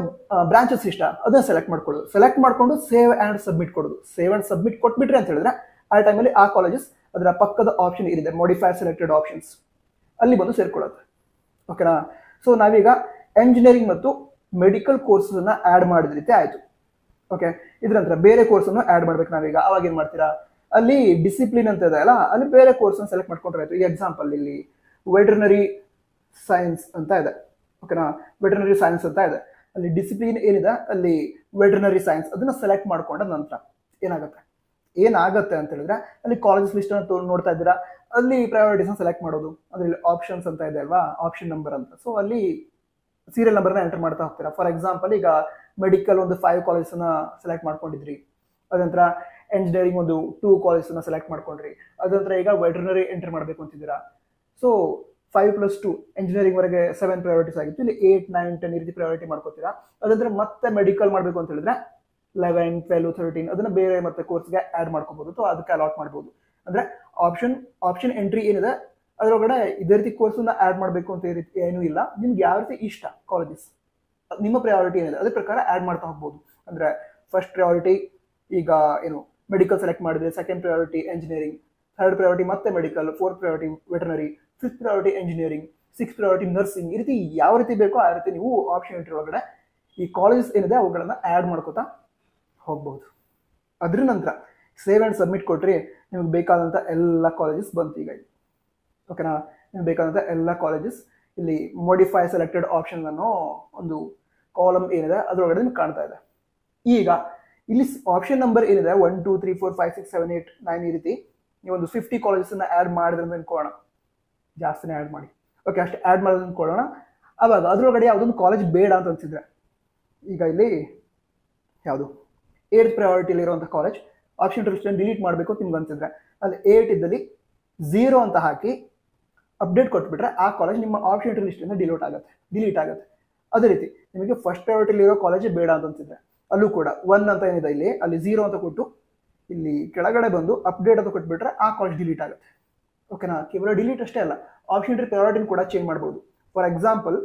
ಬ್ರಾಂಚಸ್ ಇಷ್ಟ ಅದನ್ನ ಸೆಲೆಕ್ಟ್ ಮಾಡ್ಕೊಳ್ಳೋದು. ಸೆಲೆಕ್ಟ್ ಮಾಡ್ಕೊಂಡು ಸೇವ್ ಆ್ಯಂಡ್ ಸಬ್ಮಿಟ್ ಕೊಡೋದು. ಸೇವ್ ಆ್ಯಂಡ್ ಸಬ್ಮಿಟ್ ಕೊಟ್ಬಿಟ್ರಿ ಅಂತ ಹೇಳಿದ್ರೆ ಆ ಟೈಮಲ್ಲಿ ಆ ಕಾಲೇಜಸ್ ಅದರ ಪಕ್ಕದ ಆಪ್ಷನ್ ಏನಿದೆ ಮಾಡಿಫೈ ಸೆಲೆಕ್ಟೆಡ್ ಆಪ್ಷನ್ಸ್ ಅಲ್ಲಿ ಬಂದು ಸೇರ್ಕೊಳ್ಳುತ್ತೆ. ಓಕೆನಾ? ಸೊ ನಾವೀಗ ಎಂಜಿನಿಯರಿಂಗ್ ಮತ್ತು ಮೆಡಿಕಲ್ ಕೋರ್ಸಸ್ ಅನ್ನ ಆ್ಯಡ್ ಮಾಡಿದ ರೀತಿ ಆಯಿತು. ಓಕೆ, ಇದ್ರ ನಂತರ ಬೇರೆ ಕೋರ್ಸ್ ಅನ್ನು ಆ್ಯಡ್ ಮಾಡ್ಬೇಕು ನಾವೀಗ. ಅವಾಗ ಏನು ಮಾಡ್ತೀರಾ, ಅಲ್ಲಿ ಡಿಸಿಪ್ಲಿನ್ ಅಂತ ಇದೆ ಅಲ್ಲ, ಅಲ್ಲಿ ಬೇರೆ ಕೋರ್ಸ್ ಅನ್ನು ಸೆಲೆಕ್ಟ್ ಮಾಡ್ಕೊಂಡ್ರೆ ಆಯ್ತು. ಈ ಎಕ್ಸಾಂಪಲ್ ಇಲ್ಲಿ ವೆಟರ್ನರಿ ಸೈನ್ಸ್ ಅಂತ ಇದೆ. ಓಕೆನಾ? ವೆಟರ್ನರಿ ಸೈನ್ಸ್ ಅಂತ ಇದೆ. ಅಲ್ಲಿ ಡಿಸಿಪ್ಲಿನ್ ಏನಿದೆ ಅಲ್ಲಿ ವೆಟರ್ನರಿ ಸೈನ್ಸ್ ಅದನ್ನ ಸೆಲೆಕ್ಟ್ ಮಾಡ್ಕೊಂಡ ನಂತರ ಏನಾಗುತ್ತೆ ಅಂತ ಹೇಳಿದ್ರೆ, ಅಲ್ಲಿ ಕಾಲೇಜಸ್ ಲಿಸ್ಟ್ ಅನ್ನು ನೋಡ್ತಾ ಇದ್ದೀರಾ, ಅಲ್ಲಿ ಪ್ರಯಾರಿಟೀಸ್ ಸೆಲೆಕ್ಟ್ ಮಾಡೋದು. ಅದ್ರಲ್ಲಿ ಆಪ್ಷನ್ಸ್ ಅಂತ ಇದೆ ಅಲ್ವಾ, ಆಪ್ಷನ್ ನಂಬರ್ ಅಂತ. ಸೊ ಅಲ್ಲಿ ಸೀರಿಯಲ್ ನಂಬರ್ನ ಎಂಟರ್ ಮಾಡ್ತಾ ಹೋಗ್ತೀರಾ. ಫಾರ್ ಎಕ್ಸಾಂಪಲ್ ಈಗ ಮೆಡಿಕಲ್ ಒಂದು 5 ಕಾಲೇಜನ್ನ ಸೆಲೆಕ್ಟ್ ಮಾಡ್ಕೊಂಡಿದ್ರಿ, ಅದಂತರ ಎಂಜಿನಿಯರಿಂಗ್ ಒಂದು 2 ಕಾಲೇಜನ್ನ ಸೆಲೆಕ್ಟ್ ಮಾಡ್ಕೊಂಡ್ರಿ, ಅದಂತರ ಈಗ ವೆಟರ್ನರಿ ಎಂಟರ್ ಮಾಡಬೇಕು ಅಂತಿದ್ದೀರಾ. ಸೊ 5+2 ಎಂಜಿನಿಯರಿಂಗ್ ವರೆಗೆ 7 ಪ್ರಯಾರಿಟೀಸ್ ಆಗಿತ್ತು, ಇಲ್ಲಿ 8, 9, 10 ಈ ರೀತಿ ಪ್ರಯಾರಿಟಿ ಮಾಡ್ಕೋತೀರಾ. ಅದಂದ್ರೆ ಮತ್ತೆ ಮೆಡಿಕಲ್ ಮಾಡಬೇಕು ಅಂತ ಹೇಳಿದ್ರೆ 11, 12, 13 ಅದನ್ನ ಬೇರೆ ಮತ್ತೆ ಕೋರ್ಸ್ಗೆ ಆ್ಯಡ್ ಮಾಡ್ಕೋಬಹುದು, ಅಥವಾ ಅದಕ್ಕೆ ಅಲಾಟ್ ಮಾಡ್ಬೋದು. ಅಂದ್ರೆ ಆಪ್ಷನ್ ಎಂಟ್ರಿ ಏನಿದೆ ಅದರೊಳಗಡೆ ಇದೇ ರೀತಿ ಕೋರ್ಸನ್ನ ಆ್ಯಡ್ ಮಾಡಬೇಕು ಅಂತ ಏನೂ ಇಲ್ಲ. ನಿಮ್ಗೆ ಯಾವ ರೀತಿ ಇಷ್ಟ ಕಾಲೇಜಸ್, ನಿಮ್ಮ ಪ್ರಯಾರಿಟಿ ಏನಿದೆ ಅದ್ರ ಪ್ರಕಾರ ಆ್ಯಡ್ ಮಾಡ್ತಾ ಹೋಗ್ಬೋದು. ಅಂದ್ರೆ ಫಸ್ಟ್ ಪ್ರಯಾರಿಟಿ ಈಗ ಏನು ಮೆಡಿಕಲ್ ಸೆಲೆಕ್ಟ್ ಮಾಡಿದ್ರೆ, second priority engineering, third priority ಮತ್ತೆ medical, 4th priority veterinary, 5th priority engineering, 6th priority nursing. ಈ ರೀತಿ ಯಾವ ರೀತಿ ಬೇಕೋ ಆ ರೀತಿ ನೀವು ಆಪ್ಷನ್ ಎಂಟ್ರಿ ಒಳಗಡೆ ಈ ಕಾಲೇಜಸ್ ಏನಿದೆ ಅವುಗಳನ್ನ ಆ್ಯಡ್ ಮಾಡ್ಕೋತಾ ಹೋಗ್ಬಹುದು. ಅದ್ರ ನಂತರ ಸೇವ್ ಆ್ಯಂಡ್ ಸಬ್ಮಿಟ್ ಕೊಟ್ರಿ, ನಿಮ್ಗೆ ಬೇಕಾದಂಥ ಎಲ್ಲ ಕಾಲೇಜಸ್ ಬಂತು ಈಗ. ಓಕೆನಾ? ನಿಮ್ಗೆ ಬೇಕಾದಂಥ ಎಲ್ಲ ಕಾಲೇಜಸ್ ಇಲ್ಲಿ ಮಾಡಿಫೈ ಸೆಲೆಕ್ಟೆಡ್ ಆಪ್ಷನ್ ಅನ್ನೋ ಒಂದು ಕಾಲಮ್ ಏನಿದೆ ಅದರೊಳಗಡೆ ನಿಮ್ಗೆ ಕಾಣ್ತಾ ಇದೆ. ಈಗ ಇಲ್ಲಿ ಆಪ್ಷನ್ ನಂಬರ್ ಏನಿದೆ 1, 2, 3, 4, 5, 6, 7, 8, 9 ಈ ರೀತಿ ನೀವೊಂದು 50 ಕಾಲೇಜಸ್ನ ಆ್ಯಡ್ ಮಾಡಿದ್ರೆ ಅಂತ ಅನ್ಕೊಳ್ಳೋಣ, ಜಾಸ್ತಿನೇ ಆ್ಯಡ್ ಮಾಡಿ. ಓಕೆ, ಅಷ್ಟು ಆ್ಯಡ್ ಮಾಡೋದು ಅನ್ಕೊಳ್ಳೋಣ. ಅವಾಗ ಅದರೊಳಗಡೆ ಯಾವುದೊಂದು ಕಾಲೇಜ್ ಬೇಡ ಅಂತ ಅನ್ಸಿದ್ರೆ, ಈಗ ಇಲ್ಲಿ ಯಾವುದು 8th ಪ್ರಯಾರಿಟಿಲಿ ಇರುವಂಥ ಕಾಲೇಜ್ ಆಪ್ಷನ್ ಲಿಸ್ಟ್ ಡಿಲೀಟ್ ಮಾಡಬೇಕು ಅಂತ ನಿಮ್ಗೆ ಅನ್ಸಿದ್ರೆ, ಅಲ್ಲಿ 8 ಇದ್ದಲ್ಲಿ 0 ಅಂತ ಹಾಕಿ ಅಪ್ಡೇಟ್ ಕೊಟ್ಬಿಟ್ರೆ ಆ ಕಾಲೇಜ್ ನಿಮ್ಮ ಆಪ್ಷನ್ ಲಿಸ್ಟಿಂದ ಡಿಲೀಟ್ ಆಗುತ್ತೆ. ಅದೇ ರೀತಿ ನಿಮಗೆ ಫಸ್ಟ್ ಪ್ರಯಾರಿಟಿಲಿ ಇರೋ ಕಾಲೇಜೇ ಬೇಡ ಅಂತ ಅನ್ಸಿದ್ರೆ ಅಲ್ಲೂ ಕೂಡ 1 ಅಂತ ಏನಿದೆ ಇಲ್ಲಿ ಅಲ್ಲಿ 0 ಅಂತ ಕೊಟ್ಟು ಇಲ್ಲಿ ಕೆಳಗಡೆ ಬಂದು ಅಪ್ಡೇಟ್ ಅಂತ ಕೊಟ್ಬಿಟ್ರೆ ಆ ಕಾಲೇಜ್ ಡಿಲೀಟ್ ಆಗುತ್ತೆ. ಓಕೆನಾ? ಕೇವಲ ಡಿಲೀಟ್ ಅಷ್ಟೇ ಅಲ್ಲ, ಆಪ್ಷನ್ ಪ್ರಯಾರಿಟಿನ ಕೂಡ ಚೇಂಜ್ ಮಾಡ್ಬೋದು. ಫಾರ್ ಎಕ್ಸಾಂಪಲ್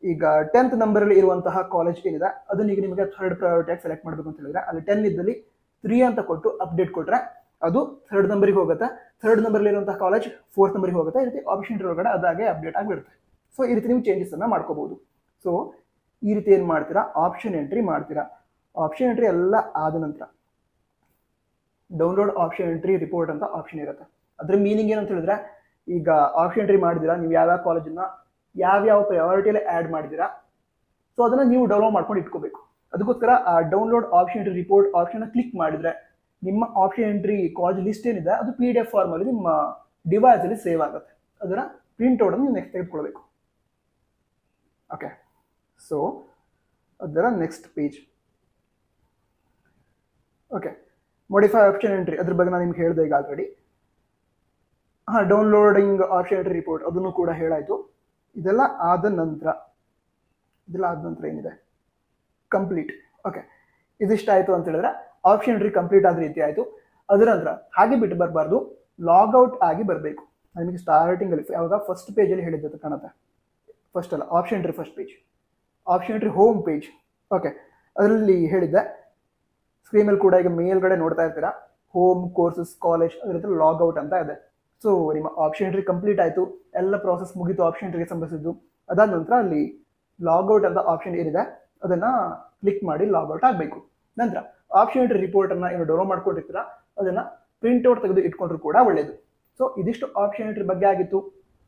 ಈಗ 10th ನಂಬರಲ್ಲಿ ಇರುವಂತಹ ಕಾಲೇಜ್ ಏನಿದೆ ಅದನ್ನ ಈಗ ನಿಮಗೆ ಥರ್ಡ್ ಪ್ರಯಾರಿಟಿಯಾಗಿ ಸೆಲೆಕ್ಟ್ ಮಾಡಬೇಕು ಅಂತ ಹೇಳಿದ್ರೆ ಅಲ್ಲಿ 10 ಇದ್ದಲ್ಲಿ 3 ಅಂತ ಕೊಟ್ಟು ಅಪ್ಡೇಟ್ ಕೊಟ್ರೆ ಅದು 3rd ನಂಬರಿಗೆ ಹೋಗುತ್ತೆ. 3rd ನಂಬರ್ಲಿ ಇರುವಂತಹ ಕಾಲೇಜ್ 4th ನಂಬರಿಗೆ ಹೋಗುತ್ತೆ. ಈ ರೀತಿ ಆಪ್ಷನ್ ಒಳಗಡೆ ಅದಾಗೆ ಅಪ್ಡೇಟ್ ಆಗಿಬಿಡುತ್ತೆ. ಸೊ ಈ ರೀತಿ ನೀವು ಚೇಂಜಸ್ ಅನ್ನ ಮಾಡ್ಕೋಬಹುದು. ಸೊ ಈ ರೀತಿ ಏನು ಮಾಡ್ತೀರಾ, ಆಪ್ಷನ್ ಎಂಟ್ರಿ ಮಾಡ್ತೀರಾ. ಆಪ್ಷನ್ ಎಂಟ್ರಿ ಎಲ್ಲ ಆದ ನಂತರ ಡೌನ್ಲೋಡ್ ಆಪ್ಷನ್ ಎಂಟ್ರಿ ರಿಪೋರ್ಟ್ ಅಂತ ಆಪ್ಷನ್ ಇರುತ್ತೆ. ಅದ್ರ ಮೀನಿಂಗ್ ಏನಂತ ಹೇಳಿದ್ರೆ, ಈಗ ಆಪ್ಷನ್ ಎಂಟ್ರಿ ಮಾಡಿದ್ದೀರಾ, ನೀವು ಯಾವ್ಯಾವ ಕಾಲೇಜನ್ನ ಯಾವ್ಯಾವ ಪ್ರಯಾರಿಟಿಯಲ್ಲಿ ಆ್ಯಡ್ ಮಾಡಿದ್ದೀರಾ, ಸೊ ಅದನ್ನ ನೀವು ಡೌನ್ಲೋಡ್ ಮಾಡ್ಕೊಂಡು ಇಟ್ಕೋಬೇಕು. ಅದಕ್ಕೋಸ್ಕರ ಆ download option entry report option click ಮಾಡಿದ್ರೆ ನಿಮ್ಮ ಆಪ್ಷನ್ ಎಂಟ್ರಿ ಕಾಲೇಜ್ ಲಿಸ್ಟ್ ಏನಿದೆ ಅದು PDF ಫಾರ್ಮಲ್ಲಿ ನಿಮ್ಮ ಡಿವೈಸ್ ಅಲ್ಲಿ ಸೇವ್ ಆಗುತ್ತೆ. ಅದರ ಪ್ರಿಂಟ್ಔಟ್ ಅನ್ನು ನೀವು ನೆಕ್ಸ್ಟ್ ತೆಗೆದುಕೊಳ್ಬೇಕು. ಓಕೆ, ಸೊ ಅದರ next page. Okay, modify option entry ಅದ್ರ ಬಗ್ಗೆ ನಾನು ನಿಮ್ಗೆ ಹೇಳಿದೆ ಈಗ already. Downloading option entry report ಅದನ್ನು ಕೂಡ ಹೇಳಾಯ್ತು. ಇದೆಲ್ಲ ಆದ ನಂತರ ಏನಿದೆ ಕಂಪ್ಲೀಟ್. ಓಕೆ, ಇದಿಷ್ಟ ಆಯಿತು ಅಂತ ಹೇಳಿದ್ರೆ ಆಪ್ಷನ್ ಎಂಟ್ರಿ ಕಂಪ್ಲೀಟ್ ಆದ ರೀತಿ ಆಯಿತು. ಅದರ ನಂತರ ಹಾಗೆ ಬಿಟ್ಟು ಬರಬಾರ್ದು, ಲಾಗ್ಔಟ್ ಆಗಿ ಬರಬೇಕು. ನಿಮಗೆ ಸ್ಟಾರ್ಟಿಂಗಲ್ಲಿ ಯಾವಾಗ ಫಸ್ಟ್ ಪೇಜಲ್ಲಿ ಹೇಳಿದ್ದು ಕಾಣುತ್ತೆ, ಫಸ್ಟ್ ಅಲ್ಲ option entry first page, option entry home page. Okay, ಅದರಲ್ಲಿ ಹೇಳಿದ್ದೆ ಸ್ಕ್ರೀನ್ ಮೇಲೆ ಕೂಡ ಈಗ ಮೇಲ್ಗಡೆ ನೋಡ್ತಾ ಇರ್ತೀರಾ ಹೋಮ್ ಕೋರ್ಸಸ್ ಕಾಲೇಜ್ ಅದ್ರ ಲಾಗ್ಔಟ್ ಅಂತ ಇದೆ. ಸೊ ನಿಮ್ಮ ಆಪ್ಷನ್ ಎಂಟ್ರಿ ಕಂಪ್ಲೀಟ್ ಆಯಿತು, ಎಲ್ಲ ಪ್ರಾಸೆಸ್ ಮುಗೀತು ಆಪ್ಷನ್ ಎಂಟ್ರಿಗೆ ಸಂಬಂಧಿಸಿದ್ದು. ಅದಾದ ನಂತರ ಅಲ್ಲಿ ಲಾಗ್ಔಟ್ ಅಂತ ಆಪ್ಷನ್ ಏನಿದೆ ಅದನ್ನ ಕ್ಲಿಕ್ ಮಾಡಿ ಲಾಗ್ಔಟ್ ಆಗಬೇಕು. ನಂತರ ಆಪ್ಷನ್ ಎಂಟ್ರಿ ರಿಪೋರ್ಟ್ ಅನ್ನ ಏನು ಡೌನ್ಲೋಡ್ ಮಾಡ್ಕೊಂಡಿರ್ತೀರಾ ಅದನ್ನ ಪ್ರಿಂಟ್ಔಟ್ ತೆಗೆದು ಇಟ್ಕೊಂಡ್ರು ಕೂಡ ಒಳ್ಳೇದು. ಸೊ ಇದಿಷ್ಟು ಆಪ್ಷನ್ ಎಂಟ್ರಿ ಬಗ್ಗೆ ಆಗಿತ್ತು.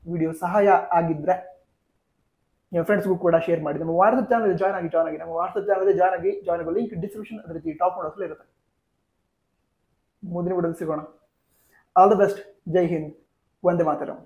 ವಿಡಿಯೋ ಸಹಾಯ ಆಗಿದ್ರೆ ನಿಮ್ಮ ಫ್ರೆಂಡ್ಸ್ಗೂ ಕೂಡ ಶೇರ್ ಮಾಡಿ. ನಮ್ಮ ವಾಟ್ಸಪ್ ಚಾನಲ್ ಜಾಯ್ನ್ ಆಗಿ ನಮ್ಮ ವಾಟ್ಸಪ್ ಚಾನಲ್ ಜಾಯ್ನ್ ಆಗೋ ಲಿಂಕ್ ಡಿಸ್ಕ್ರಿಪ್ಷನ್ ಅದೇ ರೀತಿ ಟಾಪ್ ನೋಡೋಸಲು ಇರುತ್ತೆ. ಮುಂದಿನ ವಿಡಿಯೋದಲ್ಲಿ ಸಿಗೋಣ. All the best. ಜೈ ಹಿಂದ್. ವಂದೇ ಮಾತರಂ.